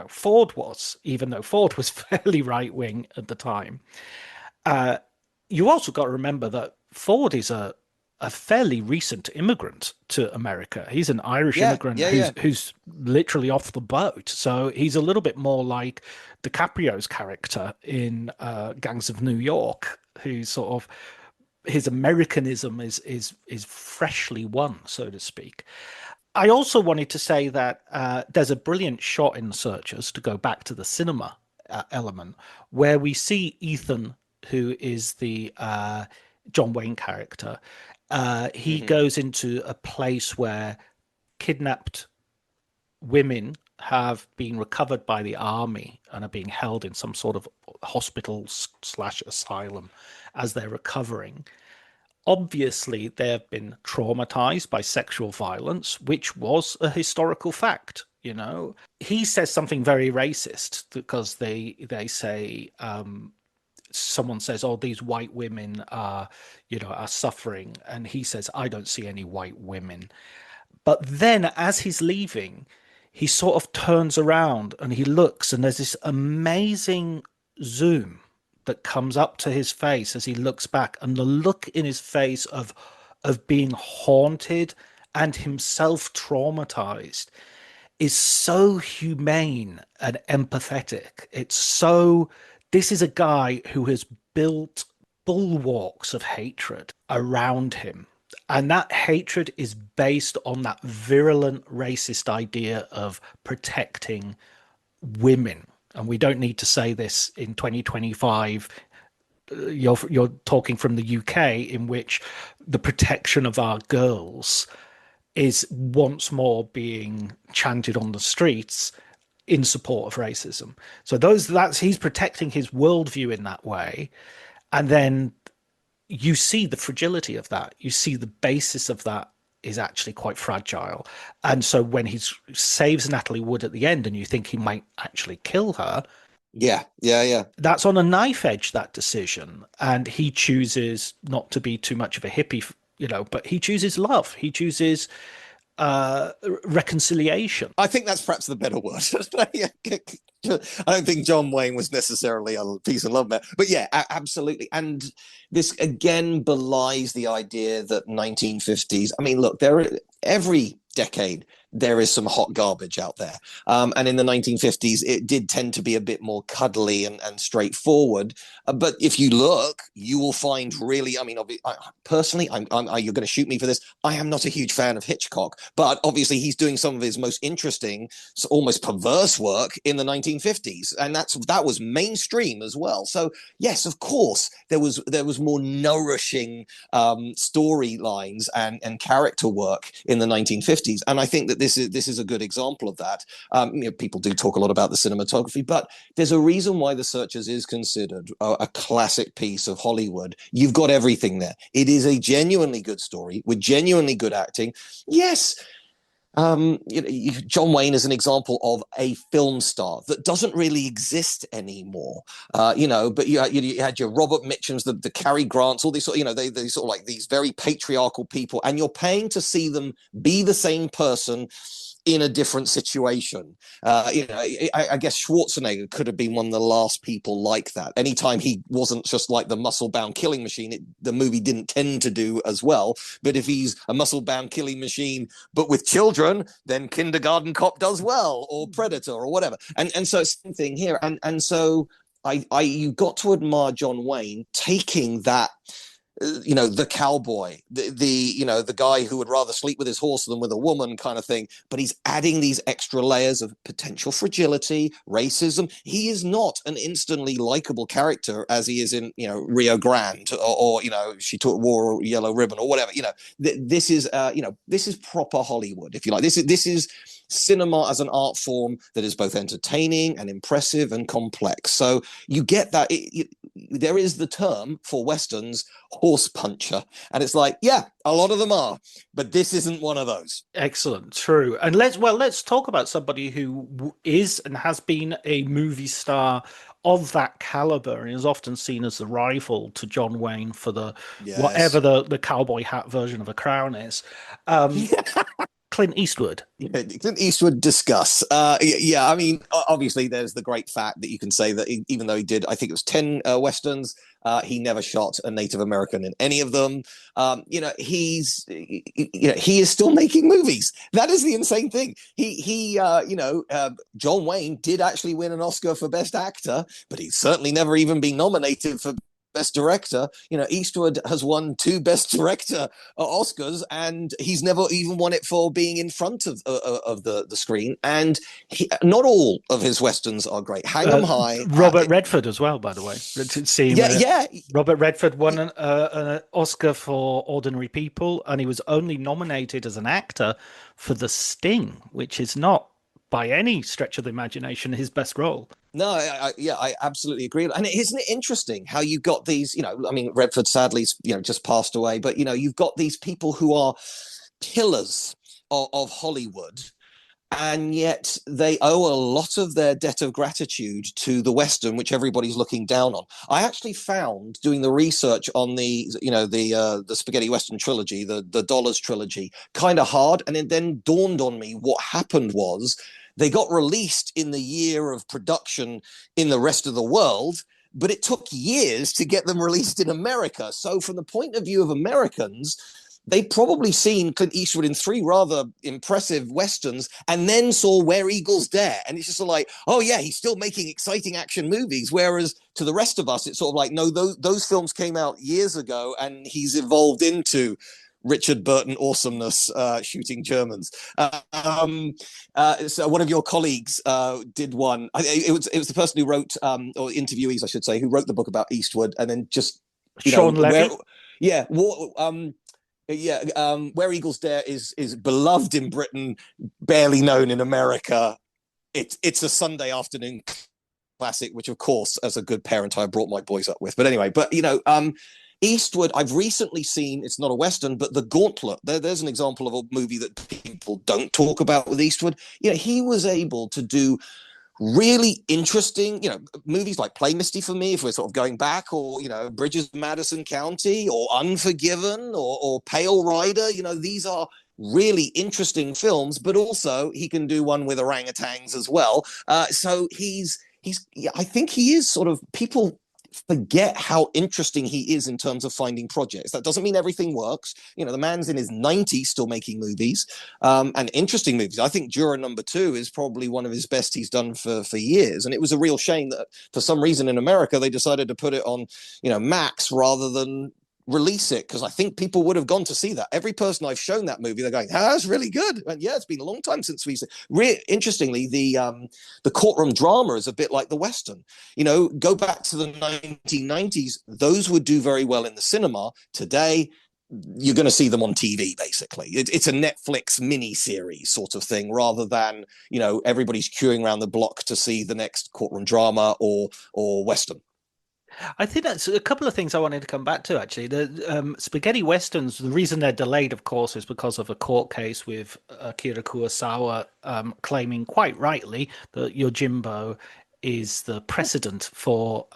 B: Ford was, even though Ford was fairly right-wing at the time. You also got to remember that Ford is a fairly recent immigrant to America. He's an Irish immigrant who's literally off the boat. So he's a little bit more like DiCaprio's character in Gangs of New York, who sort of, his Americanism is freshly won, so to speak. I also wanted to say that there's a brilliant shot in The Searchers, to go back to the cinema element, where we see Ethan, who is the John Wayne character. He goes into a place where kidnapped women have been recovered by the army and are being held in some sort of hospital / asylum as they're recovering. Obviously, they have been traumatized by sexual violence, which was a historical fact. He says something very racist, because they say someone says, "Oh, these white women are, are suffering," and he says, "I don't see any white women." But then, as he's leaving, he sort of turns around and he looks, and there's this amazing zoom that comes up to his face as he looks back, and the look in his face of being haunted and himself traumatized is so humane and empathetic. It's so, this is a guy who has built bulwarks of hatred around him. And that hatred is based on that virulent racist idea of protecting women. And we don't need to say this in 2025. You're talking from the UK, in which the protection of our girls is once more being chanted on the streets in support of racism. So that's he's protecting his worldview in that way. And then you see the fragility of that. You see the basis of that is actually quite fragile. And so when he saves Natalie Wood at the end and you think he might actually kill her,
C: yeah,
B: that's on a knife edge, that decision. And he chooses not to be too much of a hippie, but he chooses love. He chooses reconciliation.
C: I think that's perhaps the better word. I don't think John Wayne was necessarily a peace and love man, but yeah, absolutely. And this again belies the idea that 1950s. I mean, look, every decade there is some hot garbage out there, and in the 1950s it did tend to be a bit more cuddly and straightforward. But if you look, you will find really. I mean, personally, you're going to shoot me for this. I am not a huge fan of Hitchcock, but obviously he's doing some of his most interesting, almost perverse work in the 1950s, and that was mainstream as well. So yes, of course, there was more nourishing storylines and character work in the 1950s, and I think that this is a good example of that. People do talk a lot about the cinematography, but there's a reason why The Searchers is considered a classic piece of Hollywood. You've got everything there. It is a genuinely good story with genuinely good acting. Yes, John Wayne is an example of a film star that doesn't really exist anymore. But you had your Robert Mitchums, the Cary Grants, all these sort, they sort of like these very patriarchal people, and you're paying to see them be the same person in a different situation. I guess Schwarzenegger could have been one of the last people like that. Anytime he wasn't just like the muscle-bound killing machine, the movie didn't tend to do as well. But if he's a muscle-bound killing machine, but with children, then Kindergarten Cop does well, or Predator, or whatever. And so it's the same thing here. And so you got to admire John Wayne taking that, the cowboy, the guy who would rather sleep with his horse than with a woman kind of thing. But he's adding these extra layers of potential fragility, racism. He is not an instantly likable character as he is in, Rio Grande or She Wore a Yellow Ribbon or whatever. This is proper Hollywood, if you like. This is cinema as an art form that is both entertaining and impressive and complex. So you get that. There is the term for Westerns, horse puncher. And it's like, yeah, a lot of them are, but this isn't one of those.
B: Excellent. True. And let's talk about somebody who is and has been a movie star of that caliber and is often seen as the rival to John Wayne for whatever the cowboy hat version of a crown is. Clint Eastwood.
C: Yeah, Clint Eastwood, discuss. I mean, obviously there's the great fact that you can say that even though he did, I think it was 10 Westerns, he never shot a Native American in any of them. He is still making movies. That is the insane thing. John Wayne did actually win an Oscar for Best Actor, but he's certainly never even been nominated for Best Director. Eastwood has won 2 Best Director Oscars, and he's never even won it for being in front of the screen. And not all of his westerns are great. Hang 'em High,
B: Robert Redford as well, by the way. Robert Redford won an Oscar for Ordinary People, and he was only nominated as an actor for The Sting, which is not by any stretch of the imagination his best role.
C: No, I absolutely agree. And isn't it interesting how you got these, Redford sadly, just passed away, but, you've got these people who are pillars of Hollywood. and yet they owe a lot of their debt of gratitude to the Western, which everybody's looking down on. I actually found, doing the research on the spaghetti Western trilogy, the Dollars trilogy, kind of hard, and it then dawned on me what happened was they got released in the year of production in the rest of the world, but it took years to get them released in America. So from the point of view of Americans, they'd probably seen Clint Eastwood in 3 rather impressive Westerns and then saw Where Eagles Dare. And it's just sort of like, oh, yeah, he's still making exciting action movies. Whereas to the rest of us, it's sort of like, no, those films came out years ago and he's evolved into Richard Burton awesomeness, shooting Germans. So one of your colleagues did one. It was the person who wrote, or interviewees, I should say, who wrote the book about Eastwood and then just,
B: Sean Levy?
C: Where Eagles Dare is beloved in Britain, barely known in America. It's a Sunday afternoon classic, which of course, as a good parent, I brought my boys up with. But anyway, Eastwood, I've recently seen, it's not a Western, but The Gauntlet. There's an example of a movie that people don't talk about with Eastwood. He was able to do really interesting, movies like Play Misty for me, if we're sort of going back, or, Bridges of Madison County, or Unforgiven, or Pale Rider. These are really interesting films, but also he can do one with orangutans as well. So I think he is sort of, people forget how interesting he is in terms of finding projects. That doesn't mean everything works. The man's in his 90s still making movies, and interesting movies. I think Juror Number 2 is probably one of his best he's done for years. And it was a real shame that for some reason in America, they decided to put it on, Max rather than release it, because I think people would have gone to see that. Every person I've shown that movie, they're going, that's really good. And yeah, it's been a long time since we've seen. Interestingly, the courtroom drama is a bit like the Western. Go back to the 1990s, those would do very well in the cinema. Today, you're going to see them on TV, basically. It's a Netflix mini-series sort of thing, rather than, everybody's queuing around the block to see the next courtroom drama or Western.
B: I think that's a couple of things I wanted to come back to, actually. The spaghetti westerns, the reason they're delayed, of course, is because of a court case with Akira Kurosawa claiming, quite rightly, that Yojimbo is the precedent for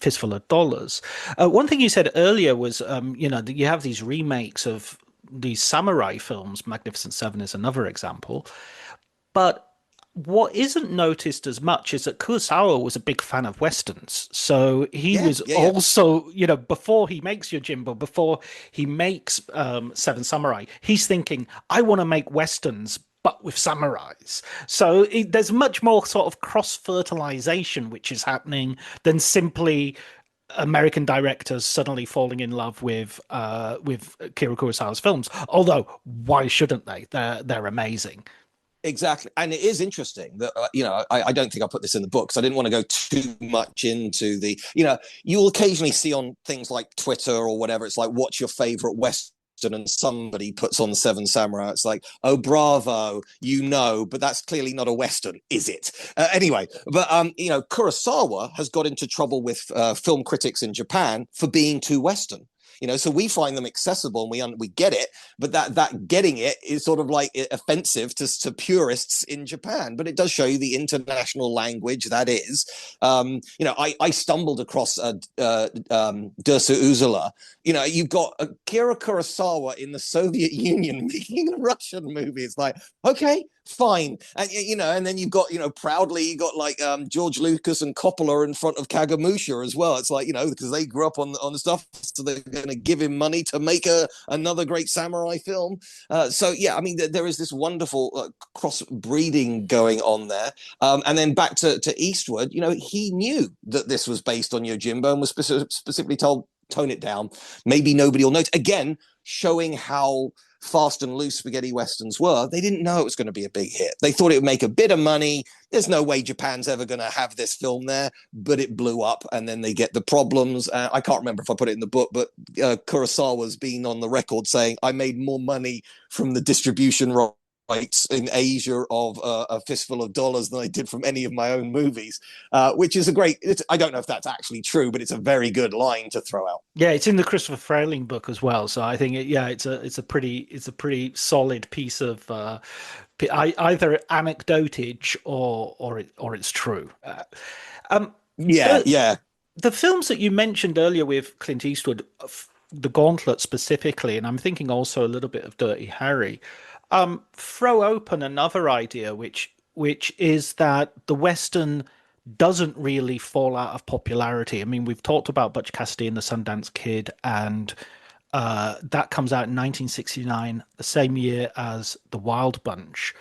B: Fistful of Dollars. One thing you said earlier was, that you have these remakes of these samurai films. Magnificent Seven is another example. But what isn't noticed as much is that Kurosawa was a big fan of westerns. So he was also, before he makes Yojimbo, before he makes Seven Samurai, he's thinking, I want to make westerns, but with samurais. So there's much more sort of cross-fertilization which is happening than simply American directors suddenly falling in love with Akira Kurosawa's films. Although, why shouldn't they? They're amazing.
C: Exactly. And it is interesting that, I don't think I put this in the book, because I didn't want to go too much into the, you'll occasionally see on things like Twitter or whatever, it's like, what's your favorite Western? And somebody puts on Seven Samurai. It's like, oh, bravo, but that's clearly not a Western, is it? Anyway, but, Kurosawa has got into trouble with film critics in Japan for being too Western. So we find them accessible and we get it, but that getting it is sort of like offensive to purists in Japan. But it does show you the international language that is. I stumbled across Dersu Uzala. You've got Akira Kurosawa in the Soviet Union making a Russian movie. It's like, okay, fine. And and then you've got, proudly you got like George Lucas and Coppola in front of Kagemusha as well. It's like, because they grew up on the stuff, so they're going to give him money to make another great samurai film. There is this wonderful cross-breeding going on there. And then back to Eastwood, he knew that this was based on Yojimbo and was specifically told, tone it down. Maybe nobody will notice. Again, showing how fast and loose spaghetti westerns were. They didn't know it was going to be a big hit. They thought it would make a bit of money. There's no way Japan's ever going to have this film there, but it blew up, and then they get the problems. I can't remember if I put it in the book, but Kurosawa's been on the record saying, I made more money from the distribution rights in Asia of a fistful of dollars than I did from any of my own movies, which is a great. I don't know if that's actually true, but it's a very good line to throw out.
B: Yeah, it's in the Christopher Frayling book as well. So I think it's a pretty solid piece of either anecdotage or it's true.
C: Yeah,
B: The
C: yeah.
B: the films that you mentioned earlier with Clint Eastwood, The Gauntlet specifically, and I'm thinking also a little bit of Dirty Harry, throw open another idea, which is that the Western doesn't really fall out of popularity. I mean, we've talked about Butch Cassidy and the Sundance Kid, and that comes out in 1969, the same year as The Wild Bunch,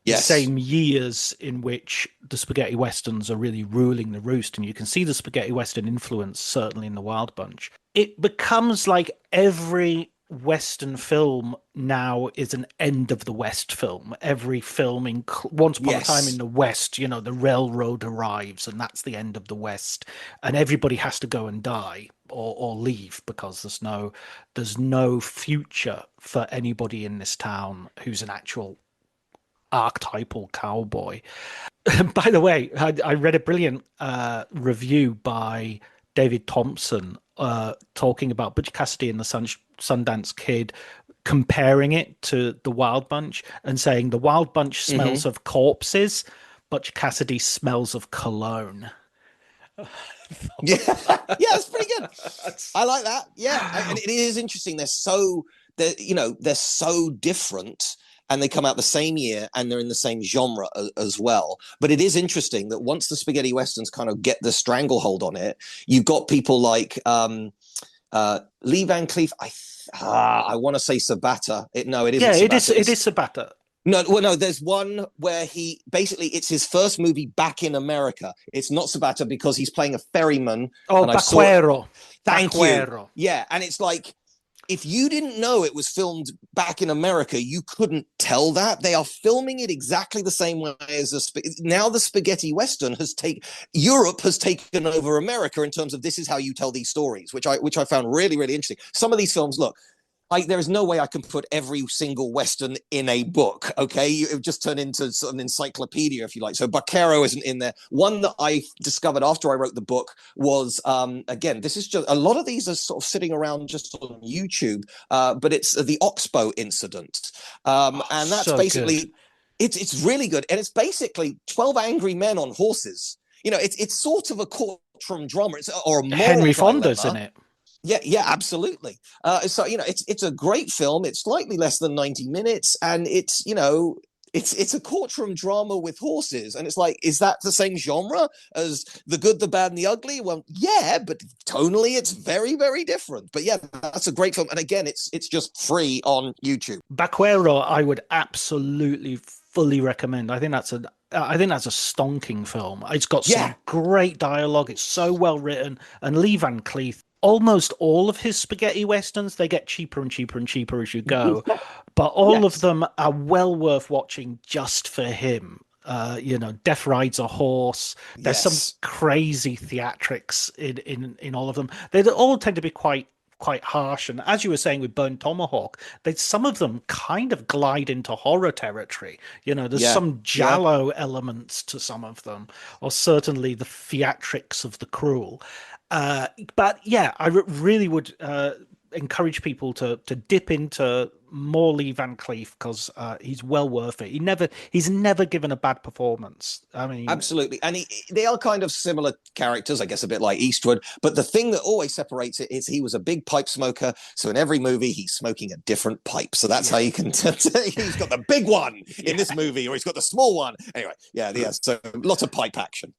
B: the
C: Yes.
B: same years in which the spaghetti westerns are really ruling the roost, and you can see the spaghetti western influence certainly in the Wild Bunch. It becomes like every western film now is an end of the West film. Every film in Once Upon a Time in
C: Yes.
B: the West, the railroad arrives, and that's the end of the West, and everybody has to go and die or leave because there's no future for anybody in this town who's an actual archetypal cowboy. By the way, I read a brilliant review by David Thompson talking about Butch Cassidy and the Sundance Kid, comparing it to the Wild Bunch and saying the Wild Bunch
C: Hmm.
B: smells of corpses, Butch Cassidy smells of cologne.
C: Yeah, yeah, that's pretty good.
B: That's-
C: I like that. Yeah, and it is interesting. They're so different, and they come out the same year, and they're in the same genre as well. But it is interesting that once the spaghetti westerns kind of get the stranglehold on it, you've got people like Lee Van Cleef. I want to say Sabata. No, it isn't
B: yeah, it is.
C: Sabata.
B: It is Sabata.
C: No, well, no. There's one where he basically it's his first movie back in America. It's not Sabata because he's playing a ferryman,
B: Oh,
C: and I saw it.
B: Baquero.
C: Thank you.
B: Baquero.
C: Yeah, and it's like if you didn't know it was filmed back in America, you couldn't tell that. They are filming it exactly the same way as now the spaghetti western has taken Europe has taken over America in terms of this is how you tell these stories, which I found really really interesting. Some of these films, look, there is no way I can put every single Western in a book. Okay, it would just turn into sort of an encyclopedia, if you like. So Baquero isn't in there. One that I discovered after I wrote the book was, again, this is just a lot of these are sort of sitting around just on YouTube, but it's the Oxbow incident,
B: Oh,
C: and that's
B: so good.
C: basically it's really good, and it's basically 12 angry men on horses. It's sort of a courtroom drama, or a moral
B: Henry Fonda's in
C: dilemma.
B: it.
C: Yeah, yeah, absolutely. So it's a great film. It's slightly less than 90 minutes, and it's a courtroom drama with horses, and it's like, is that the same genre as The Good, the Bad, and the Ugly? Well, yeah, but tonally, it's very, very different. But yeah, that's a great film, and again, it's just free on YouTube.
B: Baquero, I would absolutely fully recommend. I think that's a stonking film. It's got
C: Yeah,
B: some great dialogue. It's so well written. And Lee Van Cleef, almost all of his spaghetti westerns, they get cheaper and cheaper and cheaper as you go, but all of
C: yes,
B: them are well worth watching just for him. Death Rides a Horse. There's some
C: yes,
B: crazy theatrics in all of them. They all tend to be quite harsh. And as you were saying with Burn Tomahawk, some of them kind of glide into horror territory. There's
C: yeah,
B: some
C: yeah.
B: giallo elements to some of them, or certainly the theatrics of the cruel. Uh, but yeah, I really would encourage people to dip into more Lee Van Cleef because he's well worth it. He's never given a bad performance. I mean,
C: Absolutely. And they are kind of similar characters, I guess, a bit like Eastwood. But the thing that always separates it is he was a big pipe smoker. So in every movie, he's smoking a different pipe. So that's how you can he's got the big one in
B: yeah.
C: this movie, or he's got the small one. Anyway, yeah, yeah. So lots of pipe action.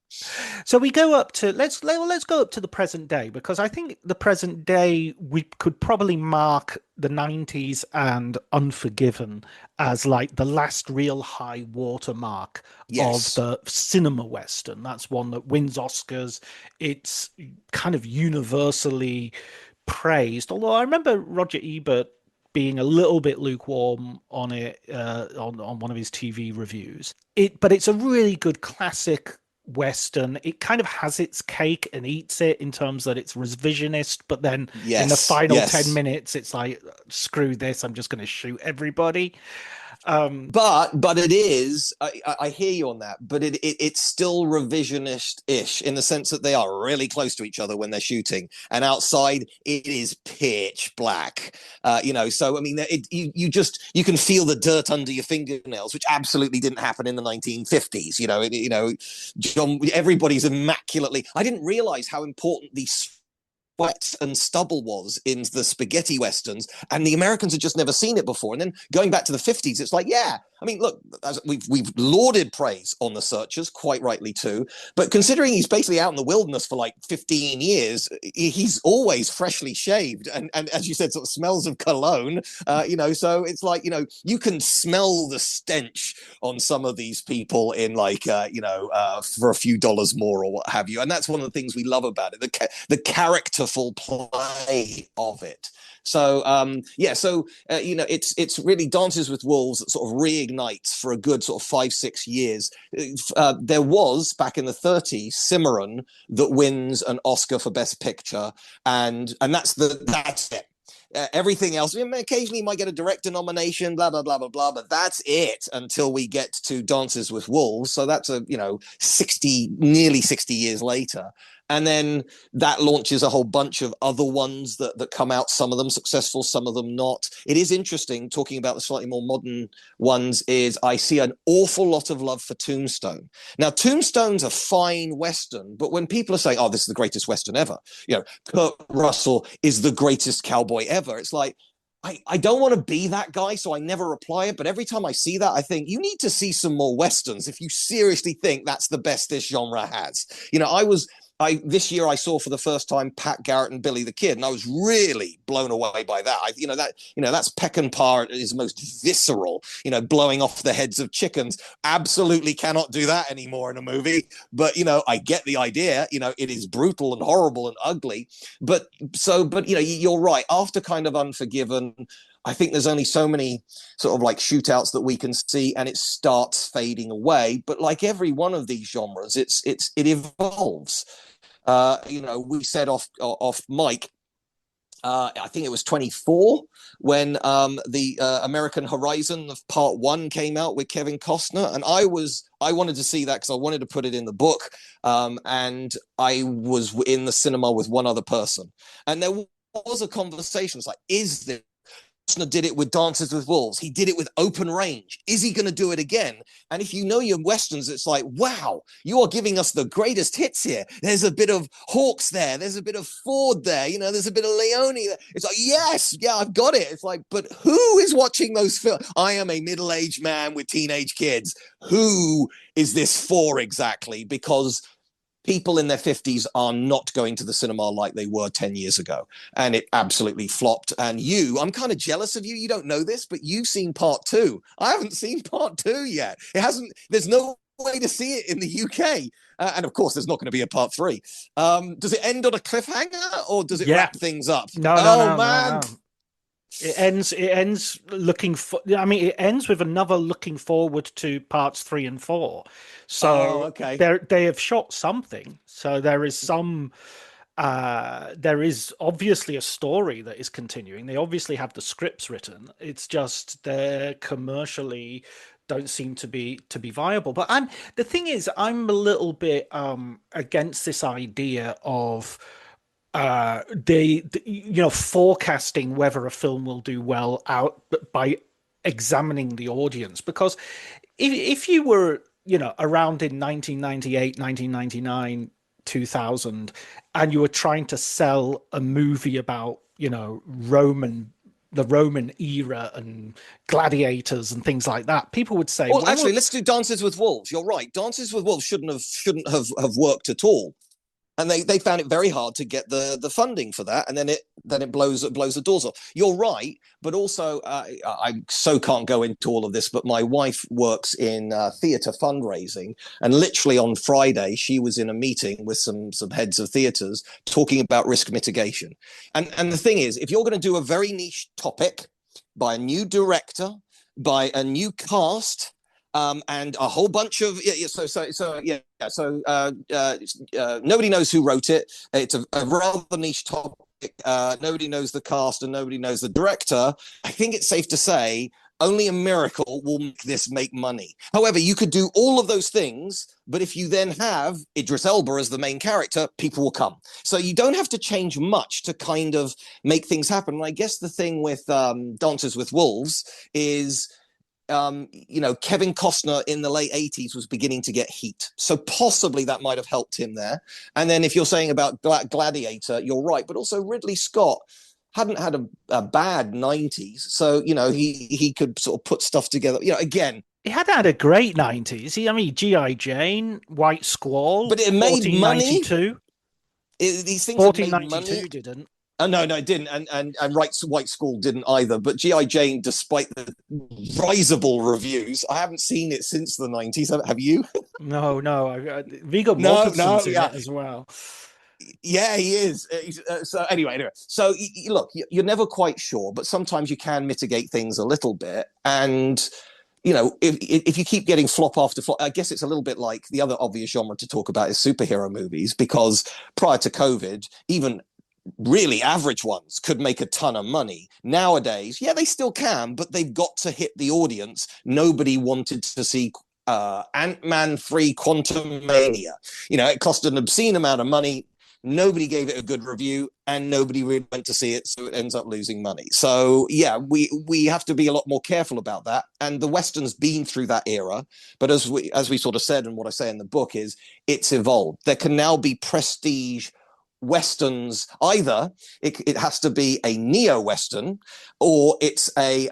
B: So we go up to let's go up to the present day because I think the present day we could probably mark the 90s and Unforgiven as like the last real high watermark of
C: Yes.
B: the cinema western. That's one that wins Oscars. It's kind of universally praised. Although I remember Roger Ebert being a little bit lukewarm on it on one of his TV reviews. But it's a really good classic Western. It kind of has its cake and eats it in terms that it's revisionist, but then in the
C: Yes.
B: final 10
C: Yes.
B: minutes, it's like, screw this, I'm just going to shoot everybody.
C: But it is. I hear you on that. But it's still revisionist-ish in the sense that they are really close to each other when they're shooting, and outside it is pitch black. So I mean, you can feel the dirt under your fingernails, which absolutely didn't happen in the 1950s. Everybody's immaculately. I didn't realize how important these sweat and stubble was in the spaghetti westerns, and the Americans had just never seen it before. And then going back to the 50s, it's like, yeah, I mean, look, we've lauded praise on the Searchers, quite rightly too, but considering he's basically out in the wilderness for like 15 years, he's always freshly shaved, and as you said, sort of smells of cologne, so it's like, you can smell the stench on some of these people in like, for a few dollars more or what have you. And that's one of the things we love about it, the characterful play of it. So it's really Dances with Wolves that sort of reignites for a good sort of 5-6 years. There was back in the 30s Cimarron that wins an Oscar for Best Picture, and that's it. Everything else, occasionally you might get a director nomination, blah blah blah blah blah, but that's it until we get to Dances with Wolves. So that's nearly 60 years later. And then that launches a whole bunch of other ones that come out, some of them successful, some of them not. It is interesting, talking about the slightly more modern ones, is I see an awful lot of love for Tombstone. Now, Tombstone's a fine Western, but when people are saying, oh, this is the greatest Western ever, Kurt Russell is the greatest cowboy ever, it's like, I don't want to be that guy, so I never reply it. But every time I see that, I think you need to see some more Westerns if you seriously think that's the best this genre has. This year I saw for the first time Pat Garrett and Billy the Kid, and I was really blown away by that. That's Peckinpah at his most visceral, blowing off the heads of chickens. Absolutely cannot do that anymore in a movie. But, I get the idea. It is brutal and horrible and ugly. But you're right. After kind of Unforgiven, I think there's only so many sort of like shootouts that we can see, and it starts fading away. But like every one of these genres, it evolves. We said off mic, I think it was 24 when the American Horizon of Part 1 came out with Kevin Costner, and I wanted to see that because I wanted to put it in the book, and I was in the cinema with one other person, and there was a conversation. It's like, is this? Costner did it with Dances with Wolves. He did it with Open Range. Is he going to do it again? And if you know your Westerns, it's like, wow, you are giving us the greatest hits here. There's a bit of Hawks there. There's a bit of Ford there. There's a bit of Leone there. It's like, yes, yeah, I've got it. It's like, but who is watching those films? I am a middle-aged man with teenage kids. Who is this for exactly? Because people in their 50s are not going to the cinema like they were 10 years ago. And it absolutely flopped. And I'm kind of jealous of you. You don't know this, but you've seen Part 2. I haven't seen Part 2 yet. There's no way to see it in the UK. And of course, there's not going to be a Part 3. Does it end on a cliffhanger, or does it wrap things up?
B: No, man. No. It ends looking for. I mean, it ends with another looking forward to parts 3 and 4. So
C: okay.
B: They have shot something. So there is some. There is obviously a story that is continuing. They obviously have the scripts written. It's just they're commercially don't seem to be viable. But the thing is, I'm a little bit against this idea of forecasting whether a film will do well out by examining the audience, because if you were around in 1998, 1999, 2000, and you were trying to sell a movie about the Roman era and gladiators and things like that, people would say,
C: well actually, let's do Dances with Wolves. You're right, Dances with Wolves shouldn't have worked at all. And they found it very hard to get the funding for that, and then it blows the doors off. You're right, but also I so can't go into all of this, but my wife works in theatre fundraising, and literally on Friday she was in a meeting with some heads of theatres talking about risk mitigation. And the thing is, if you're going to do a very niche topic by a new director, by a new cast, and a whole bunch of nobody knows who wrote it. It's a rather niche topic. Nobody knows the cast and nobody knows the director. I think it's safe to say Only a miracle will make this make money. However, you could do all of those things, but if you then have Idris Elba as the main character, people will come. So you don't have to change much to kind of make things happen. And I guess the thing with Dances with Wolves is, Kevin Costner in the late 80s was beginning to get heat. So possibly that might have helped him there. And then if you're saying about Gladiator, you're right. But also Ridley Scott hadn't had a bad 90s. So, he could sort of put stuff together. Again,
B: he had had a great 90s. G.I. Jane, White Squall,
C: but it made
B: 1492.
C: money. These things
B: 1492 didn't.
C: No, it didn't, and White Squall didn't either. But G.I. Jane, despite the risible reviews, I haven't seen it since the 90s. Have you?
B: No. Viggo Mortensen's in it as well.
C: Yeah, he is. So anyway, so look, you're never quite sure, but sometimes you can mitigate things a little bit. And if you keep getting flop after flop, I guess it's a little bit like the other obvious genre to talk about is superhero movies, because prior to COVID, even really average ones could make a ton of money. Nowadays, yeah, they still can, but they've got to hit the audience. Nobody wanted to see Ant-Man 3 Quantumania. It cost an obscene amount of money. Nobody gave it a good review, and nobody really went to see it, so it ends up losing money. So yeah, we have to be a lot more careful about that. And the Western's been through that era, but as we sort of said, and what I say in the book is, it's evolved. There can now be prestige Westerns. Either it has to be a neo-Western, or it's a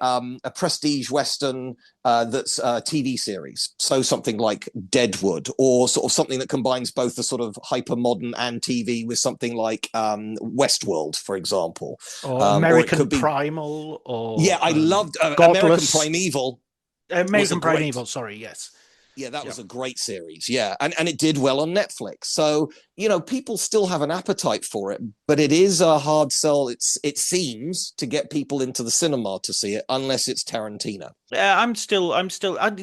C: prestige Western that's a TV series. So something like Deadwood, or sort of something that combines both the sort of hyper-modern and TV with something like Westworld, for example.
B: Or American Primal, or...
C: Yeah, I loved American Primeval.
B: American Primeval, sorry, yes.
C: Yeah, that was a great series. Yeah. And it did well on Netflix. So, people still have an appetite for it, but it is a hard sell. It seems, to get people into the cinema to see it, unless it's Tarantino.
B: Yeah, I'm still,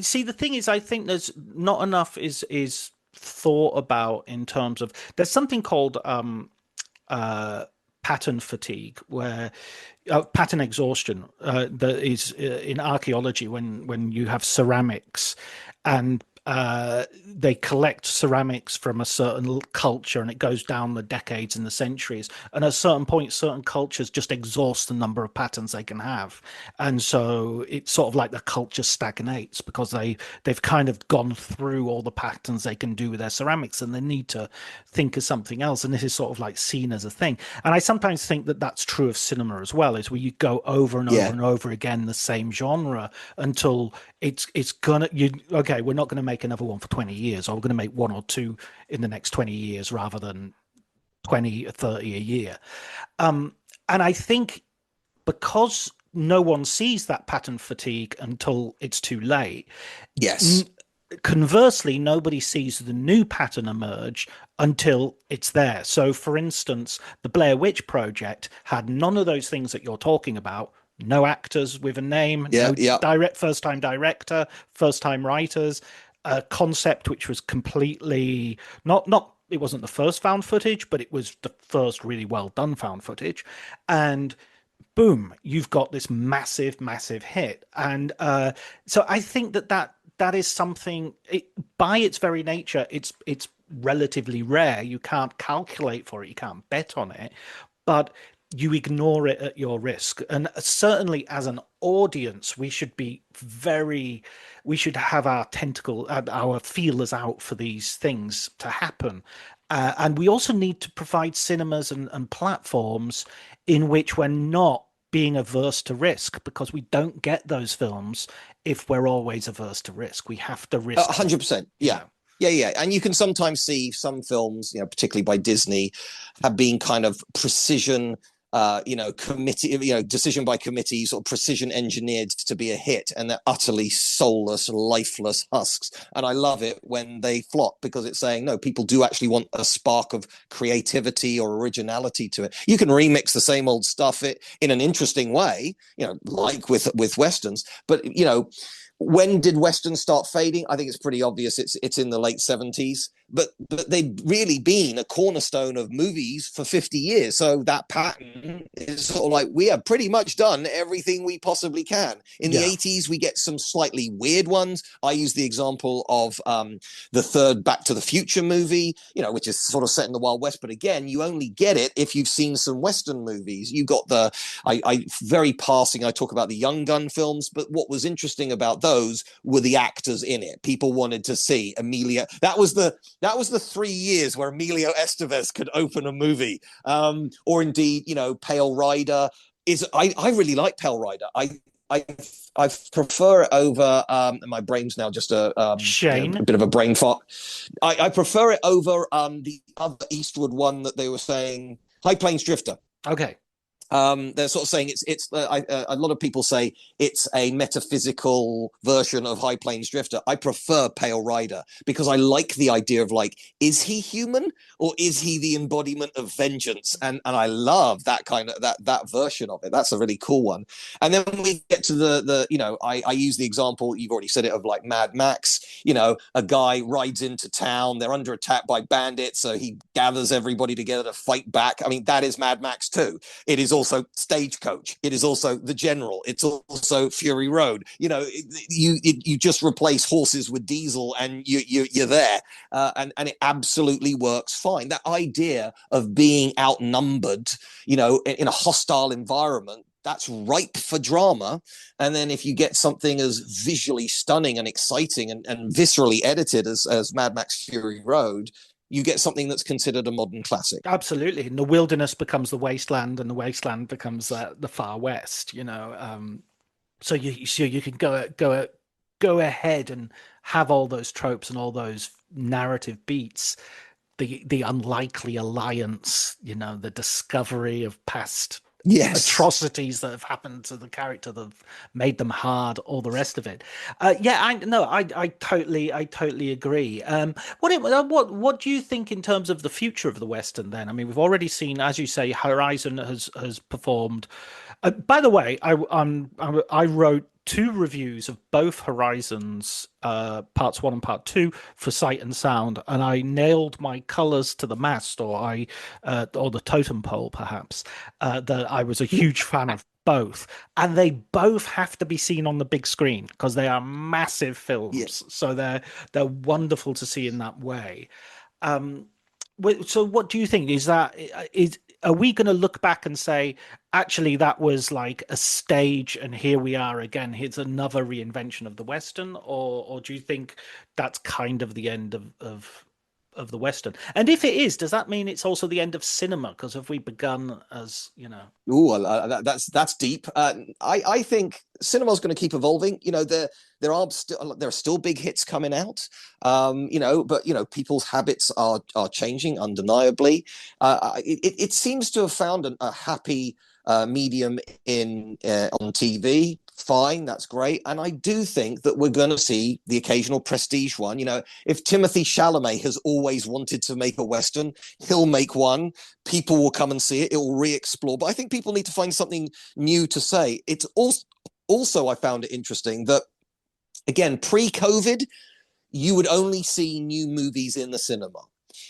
B: see, the thing is, I think there's not enough is thought about in terms of, there's something called, pattern fatigue, where pattern exhaustion, that is in archaeology, when you have ceramics and they collect ceramics from a certain culture, and it goes down the decades and the centuries, and at a certain point certain cultures just exhaust the number of patterns they can have, and so it's sort of like the culture stagnates because they've kind of gone through all the patterns they can do with their ceramics, and they need to think of something else. And this is sort of like seen as a thing, and I sometimes think that that's true of cinema as well, is where you go over and over and over again the same genre until it's gonna, we're not going to make another one for 20 years, or we're going to make one or two in the next 20 years rather than 20 or 30 a year. And I think because no one sees that pattern fatigue until it's too late.
C: Yes.
B: Conversely, nobody sees the new pattern emerge until it's there. So, for instance, the Blair Witch Project had none of those things that you're talking about. No actors with a name, first-time director, first-time writers, a concept which was completely not. It wasn't the first found footage, but it was the first really well done found footage, and boom, you've got this massive hit. And so I think that is something. By its very nature, it's relatively rare. You can't calculate for it. You can't bet on it, but you ignore it at your risk. And certainly as an audience, we should have our feelers out for these things to happen. And we also need to provide cinemas and platforms in which we're not being averse to risk, because we don't get those films if we're always averse to risk. We have to risk.
C: 100%. Yeah. Yeah. And you can sometimes see some films, particularly by Disney, have been kind of precision committee, decision by committee, sort of precision engineered to be a hit, and they're utterly soulless, lifeless husks. And I love it when they flop, because it's saying, no, people do actually want a spark of creativity or originality to it. You can remix the same old stuff in an interesting way, like with Westerns, but, when did Westerns start fading? I think it's pretty obvious. It's in the late 70s. but they've really been a cornerstone of movies for 50 years. So that pattern is sort of like, we have pretty much done everything we possibly can. In the 80s, we get some slightly weird ones. I use the example of the third Back to the Future movie, which is sort of set in the Wild West. But again, you only get it if you've seen some Western movies. You got I very passing, I talk about the Young Gun films, but what was interesting about those were the actors in it. People wanted to see Emilio. That was the 3 years where Emilio Estevez could open a movie. Or indeed, Pale Rider is. I really like Pale Rider. I prefer it over. My brain's now just a bit of a brain fart. I prefer it over the other Eastwood one that they were saying, High Plains Drifter.
B: Okay.
C: They're sort of saying it's a lot of people say it's a metaphysical version of High Plains Drifter. I prefer Pale Rider because I like the idea of, like, is he human or is he the embodiment of vengeance? And I love that kind of that version of it. That's a really cool one. And then we get to I use the example, you've already said it, of like Mad Max. A guy rides into town, they're under attack by bandits, so he gathers everybody together to fight back. I mean, that is Mad Max too. It is also Stagecoach. It is also The General. It's also Fury Road. You just replace horses with diesel and you're there. And it absolutely works fine. That idea of being outnumbered, in a hostile environment, that's ripe for drama. And then if you get something as visually stunning and exciting and viscerally edited as Mad Max Fury Road, you get something that's considered a modern classic.
B: Absolutely. And the wilderness becomes the wasteland, and the wasteland becomes the far west, So you can go ahead and have all those tropes and all those narrative beats, the unlikely alliance, the discovery of past atrocities that have happened to the character that have made them hard, all the rest of it. I totally agree. What do you think in terms of the future of the Western then? I mean, we've already seen, as you say, Horizon has performed. By the way, I wrote 2 reviews of both Horizons, parts 1 and part 2, for Sight and Sound, and I nailed my colors to the mast, or the totem pole, perhaps. That I was a huge fan of both, and they both have to be seen on the big screen because they are massive films. Yes. So they're wonderful to see in that way. So what do you think? Are we going to look back and say, actually, that was like a stage and here we are again, here's another reinvention of the Western? Or do you think that's kind of the end of the Western? And if it is, does that mean it's also the end of cinema? Because have we begun as,
C: Ooh, that's deep. I think cinema's going to keep evolving. There are still big hits coming out, but people's habits are changing undeniably. It seems to have found a happy medium on TV. Fine, that's great. And I do think that we're going to see the occasional prestige one. If Timothée Chalamet has always wanted to make a Western, he'll make one. People will come and see it. It will re-explore. But I think people need to find something new to say. It's also I found it interesting that, again, pre-COVID, you would only see new movies in the cinema.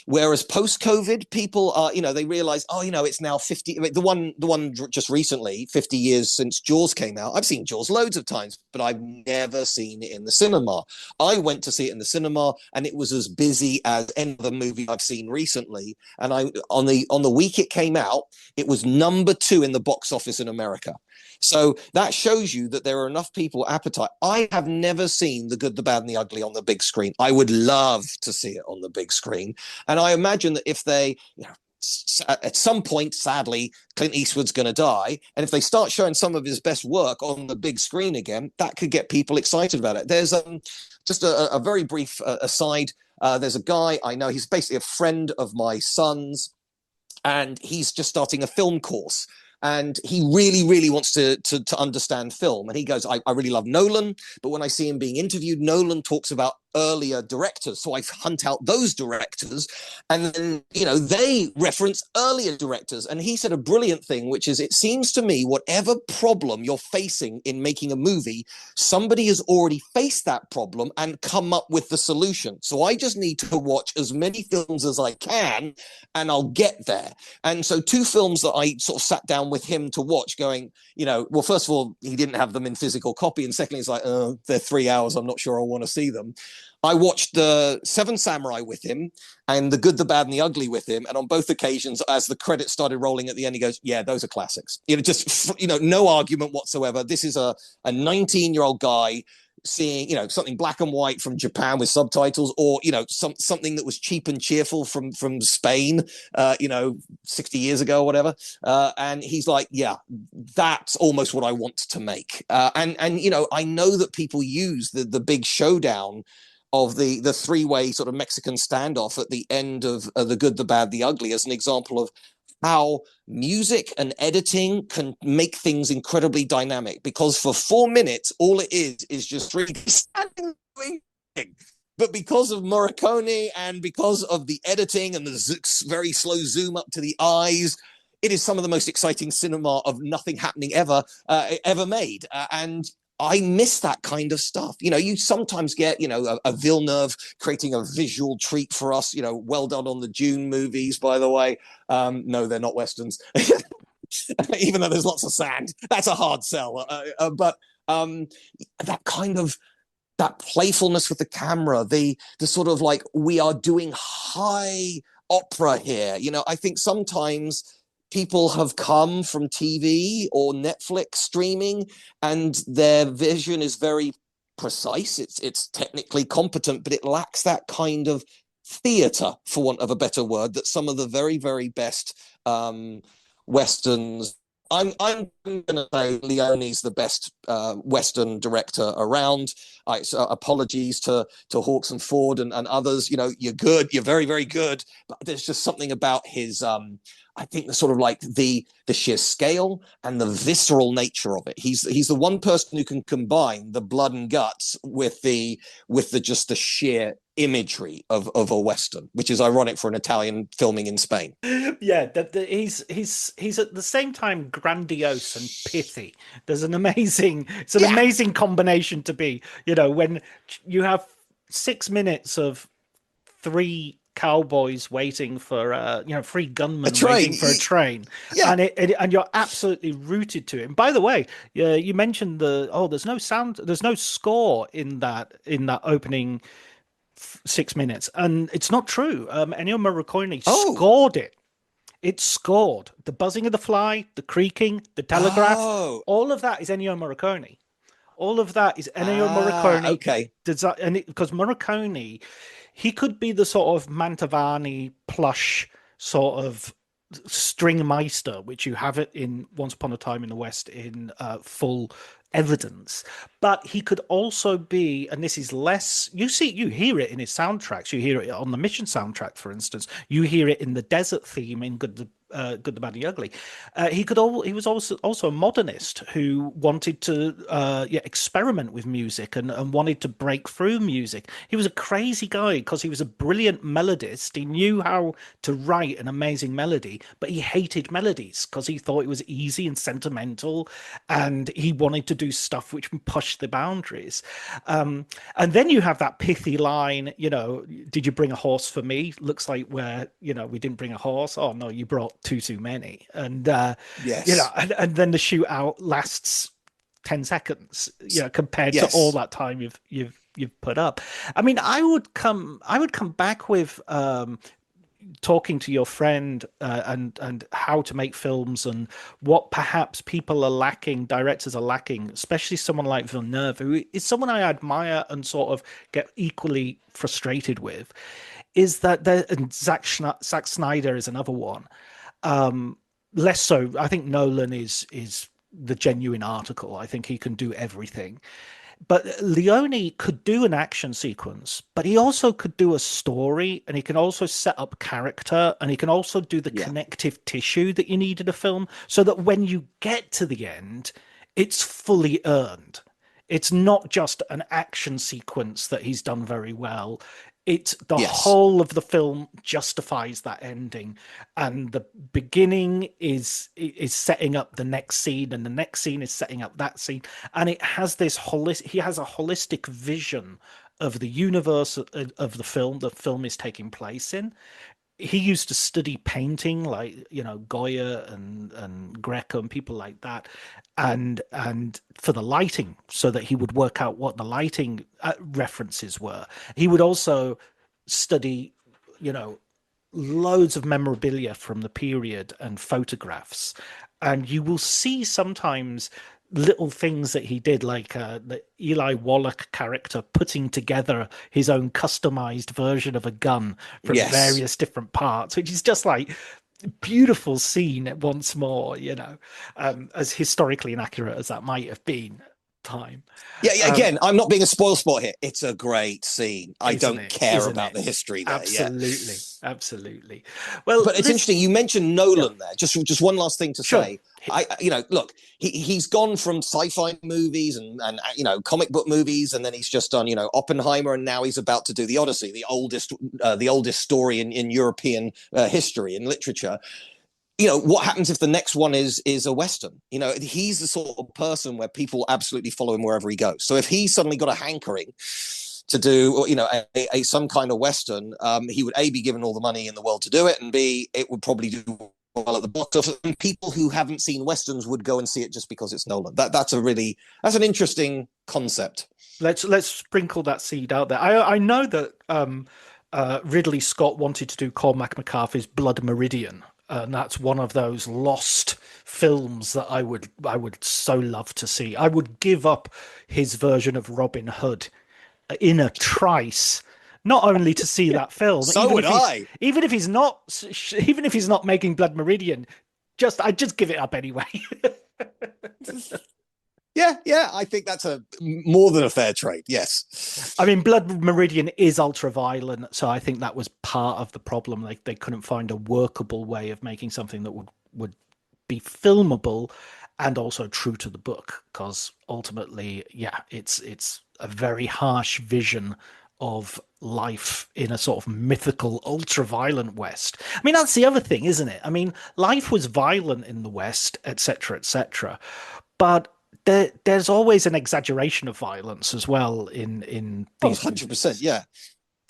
C: Whereas post-COVID, people are, they realize, it's now 50. I mean, the one just recently, 50 years since Jaws came out. I've seen Jaws loads of times, but I've never seen it in the cinema. I went to see it in the cinema, and it was as busy as any other movie I've seen recently. And on the week it came out, it was number 2 in the box office in America. So that shows you that there are enough people appetite. I have never seen The Good, the Bad, and the Ugly on the big screen. I would love to see it on the big screen. And I imagine that if they, at some point, sadly, Clint Eastwood's going to die. And if they start showing some of his best work on the big screen again, that could get people excited about it. There's just a very brief aside. There's a guy I know, he's basically a friend of my son's, and he's just starting a film course. And he really, really wants to understand film. And he goes, I really love Nolan, but when I see him being interviewed, Nolan talks about earlier directors. So I hunt out those directors, and then, you know, they reference earlier directors. And he said a brilliant thing, which is, it seems to me, whatever problem you're facing in making a movie, somebody has already faced that problem and come up with the solution. So I just need to watch as many films as I can, and I'll get there. And so two films that I sort of sat down with him to watch, going, you know, well, first of all, he didn't have them in physical copy. And secondly, it's like, they're 3 hours. I'm not sure I want to see them. I watched the Seven Samurai with him and The Good, the Bad, and the Ugly with him. And on both occasions, as the credits started rolling at the end, he goes, yeah, those are classics. You know, just, you know, no argument whatsoever. This is a 19-year-old guy seeing, you know, something black and white from Japan with subtitles, or, you know, something that was cheap and cheerful from Spain, you know, 60 years ago or whatever. And he's like, yeah, that's almost what I want to make. And you know, I know that people use the big showdown of the three-way sort of Mexican standoff at the end of The Good, the Bad, the Ugly as an example of how music and editing can make things incredibly dynamic, because for 4 minutes, all it is just three standing. But because of Morricone and because of the editing and the very slow zoom up to the eyes, it is some of the most exciting cinema of nothing happening ever made. And I miss that kind of stuff. You know, you sometimes get, you know, a Villeneuve creating a visual treat for us, you know, well done on the Dune movies, by the way. No, they're not Westerns, even though there's lots of sand. That's a hard sell. But that kind of, that playfulness with the camera, the sort of like, we are doing high opera here. You know, I think sometimes people have come from TV or Netflix streaming, and their vision is very precise. It's technically competent, but it lacks that kind of theater, for want of a better word, that some of the very, very best Westerns. I'm going to say Leone's the best Western director around. So apologies to Hawks and Ford and others. You know, you're good. You're very, very good. But there's just something about his I think the sort of like the sheer scale and the visceral nature of it. He's the one person who can combine the blood and guts with the just the sheer imagery of a Western, which is ironic for an Italian filming in Spain.
B: Yeah, he's at the same time grandiose and pithy. There's an amazing, it's an amazing combination to be, you know, when you have 6 minutes of three cowboys waiting for you know, three gunmen waiting for a train, and and you're absolutely rooted to it. And by the way, you mentioned there's no sound, there's no score in that opening 6 minutes, and it's not true. Ennio Morricone scored it. It scored the buzzing of the fly, the creaking, the telegraph. All of that is Ennio Morricone. All of that is Ennio Morricone.
C: Okay.
B: And because Morricone, he could be the sort of Mantovani plush sort of string meister, which you have it in Once Upon a Time in the West in full evidence, but he could also be, and this is less, you hear it in his soundtracks, you hear it on the Mission soundtrack, for instance, you hear it in the desert theme in Good, the Bad, and the Ugly. He was also a modernist who wanted to experiment with music and wanted to break through music. He was a crazy guy because he was a brilliant melodist. He knew how to write an amazing melody, but he hated melodies because he thought it was easy and sentimental, and he wanted to do stuff which pushed the boundaries. And then you have that pithy line, you know, did you bring a horse for me? Looks like we didn't bring a horse. Oh no, you brought too many. And
C: yes,
B: you know, and then the shootout lasts 10 seconds, you know, compared to all that time you've put up. I mean, I would come back with talking to your friend and how to make films and what perhaps people are lacking, directors are lacking, especially someone like Villeneuve, who is someone I admire and sort of get equally frustrated with, is that and Zack Snyder is another one. Less so. I think Nolan is the genuine article. I think he can do everything. But Leone could do an action sequence, but he also could do a story, and he can also set up character, and he can also do the connective tissue that you need in a film, so that when you get to the end, it's fully earned. It's not just an action sequence that he's done very well. It's the
C: Yes.
B: whole of the film justifies that ending, and the beginning is setting up the next scene, and the next scene is setting up that scene, and it has this he has a holistic vision of the universe of the film is taking place in. He used to study painting, like Goya and Greco and people like that, and for the lighting, so that he would work out what the lighting references were. He would also study, you know, loads of memorabilia from the period and photographs, and you will see sometimes little things that he did, like the Eli Wallach character putting together his own customized version of a gun from
C: Yes.
B: various different parts, which is just like beautiful scene once more, as historically inaccurate as that might have been at the time.
C: Yeah, again, I'm not being a spoil sport here. It's a great scene. I
B: Isn't
C: don't
B: it?
C: care
B: Isn't
C: about
B: it?
C: the history there.
B: Absolutely. Absolutely. Well,
C: But it's interesting. You mentioned Nolan
B: Yeah.
C: there. Just one last thing to
B: Sure.
C: say. Look, he's gone from sci-fi movies and comic book movies, and then he's just done Oppenheimer, and now he's about to do the Odyssey, the oldest story in European history and literature. What happens if the next one is a Western? He's the sort of person where people absolutely follow him wherever he goes. So if he suddenly got a hankering to do, some kind of Western, he would be given all the money in the world to do it, and B, it would probably do well at the box office. And people who haven't seen Westerns would go and see it just because it's Nolan. That's an interesting concept.
B: Let's sprinkle that seed out there. I know that Ridley Scott wanted to do Cormac McCarthy's Blood Meridian, and that's one of those lost films that I would so love to see. I would give up his version of Robin Hood in a trice, not only to see that film.
C: So would I.
B: Even if he's not making Blood Meridian, I'd just give it up anyway.
C: Yeah, I think that's a more than a fair trade. Yes.
B: I mean, Blood Meridian is ultra violent, so I think that was part of the problem. Like, they couldn't find a workable way of making something that would be filmable and also true to the book, because ultimately, yeah, it's a very harsh vision of life in a sort of mythical, ultra-violent West. I mean, that's the other thing, isn't it? I mean, life was violent in the West, etc., etc., but there's always an exaggeration of violence as well in these
C: 100%, yeah.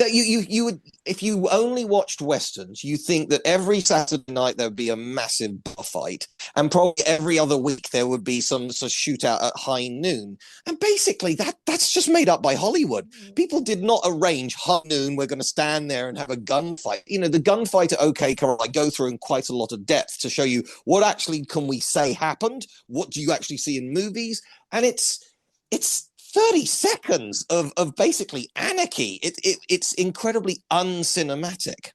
C: That you would, if you only watched Westerns, you think that every Saturday night there would be a massive bar fight, and probably every other week there would be some sort of shootout at high noon. And basically that's just made up by Hollywood. People did not arrange high noon, we're going to stand there and have a gunfight. The gunfight at OK Corral, I go through in quite a lot of depth to show you what actually can we say happened, what do you actually see in movies, and it's 30 seconds of basically anarchy. It's incredibly uncinematic.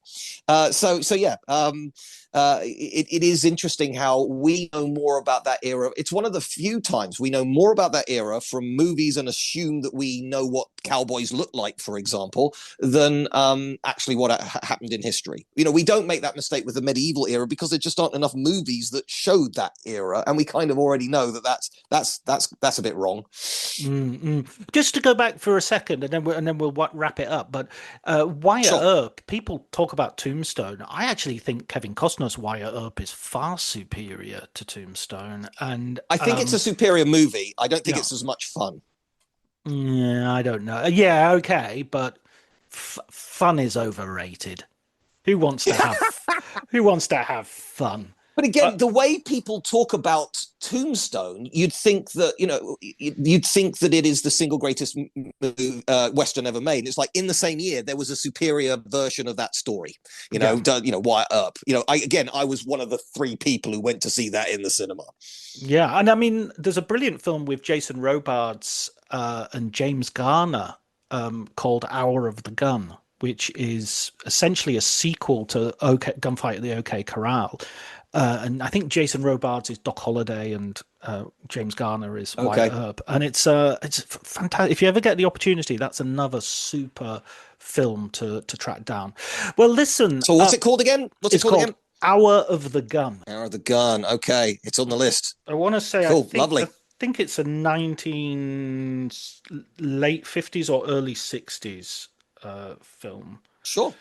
C: It is interesting how we know more about that era. It's one of the few times we know more about that era from movies and assume that we know what cowboys look like, for example, than actually what happened in history. We don't make that mistake with the medieval era because there just aren't enough movies that showed that era, and we kind of already know that that's a bit wrong.
B: Mm-hmm. Just to go back for a second, and then we'll wrap it up. But Wyatt Earp, people talk about Tombstone. I actually think Kevin Costner's Wyatt Earp is far superior to Tombstone, and
C: I think it's a superior movie. I don't think it's as much fun.
B: Yeah, I don't know. Yeah, okay, but fun is overrated. Who wants to have fun?
C: But again, the way people talk about Tombstone, you'd think that it is the single greatest Western ever made. It's like in the same year there was a superior version of that story. Wyatt Earp. I was one of the 3 people who went to see that in the cinema.
B: Yeah, and I mean, there's a brilliant film with Jason Robards and James Garner called Hour of the Gun, which is essentially a sequel to Gunfight at the OK Corral. And I think Jason Robards is Doc Holliday and James Garner is Wyatt Earp. And it's fantastic. If you ever get the opportunity, that's another super film to track down. Well, listen.
C: So what's it called again?
B: It's called Hour of the Gun.
C: Hour of the Gun. Okay, it's on the list.
B: I want to say,
C: cool, lovely.
B: think it's a late 50s or early 60s film.
C: Sure.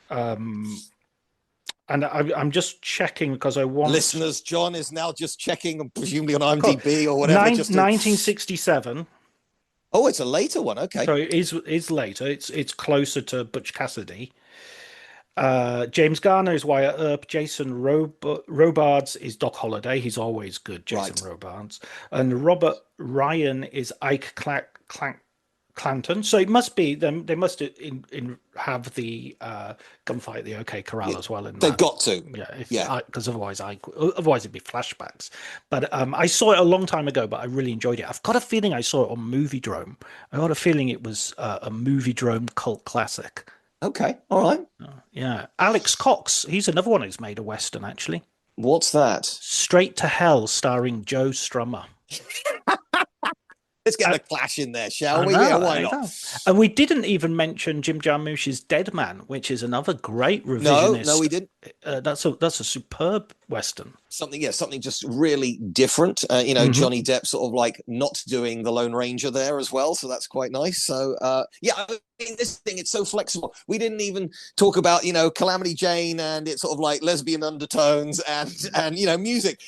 B: And I'm just checking because I want
C: Listeners, John is now just checking, presumably on IMDb or whatever.
B: 1967.
C: Oh, it's a later one. Okay.
B: So it is later. It's closer to Butch Cassidy. James Garner is Wyatt Earp. Jason Robards is Doc Holliday. He's always good, Jason Robards. And Robert Ryan is Ike Clanton. So it must be them. They must have the gunfight at the OK Corral as well.
C: They've got to.
B: Yeah, because otherwise it'd be flashbacks. But I saw it a long time ago, but I really enjoyed it. I've got a feeling I saw it on Moviedrome. I got a feeling it was a Moviedrome cult classic.
C: Okay, all right.
B: Yeah, Alex Cox. He's another one who's made a Western, actually.
C: What's that?
B: Straight to Hell, starring Joe Strummer.
C: Let's get the Clash in there, shall we? Yeah, why not?
B: And we didn't even mention Jim Jarmusch's Dead Man, which is another great revisionist.
C: No, we didn't.
B: That's a superb Western.
C: Something just really different. Johnny Depp sort of like not doing the Lone Ranger there as well, so that's quite nice. So I mean, this thing, it's so flexible. We didn't even talk about Calamity Jane and it's sort of like lesbian undertones and music.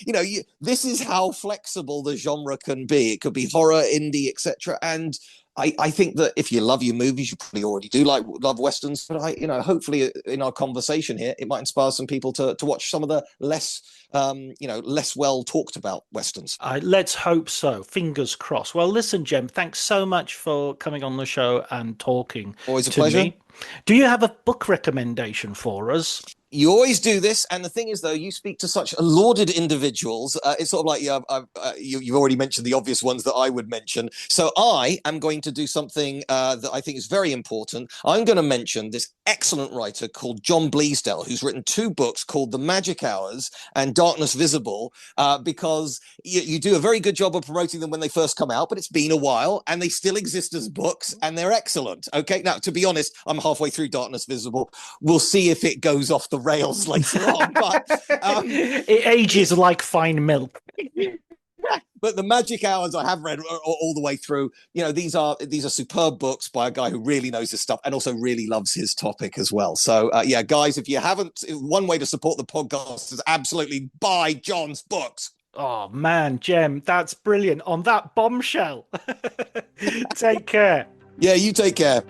C: This is how flexible the genre can be. It could be horror, indie, etc. And I think that if you love your movies, you probably already do love Westerns, but hopefully in our conversation here, it might inspire some people to watch some of the less well talked about Westerns.
B: Let's hope so. Fingers crossed. Well, listen, Jem, thanks so much for coming on the show and talking.
C: Always a pleasure.
B: Me. Do you have a book recommendation for us?
C: You always do this, and the thing is, though, you speak to such lauded individuals. It's sort of like you've already mentioned the obvious ones that I would mention. So I am going to do something that I think is very important. I'm going to mention this excellent writer called John Bleasdale, who's written 2 books called The Magic Hours and Darkness Visible, because you do a very good job of promoting them when they first come out, but it's been a while, and they still exist as books, and they're excellent. Okay, now, to be honest, I'm halfway through Darkness Visible. We'll see if it goes off the rails later on, but
B: it ages like fine milk.
C: But The Magic Hours I have read all the way through. These are superb books by a guy who really knows his stuff and also really loves his topic as well. So guys, if you haven't, one way to support the podcast is absolutely buy John's books.
B: Oh man, Jem, that's brilliant. On that bombshell. Take care.
C: Yeah, you take care.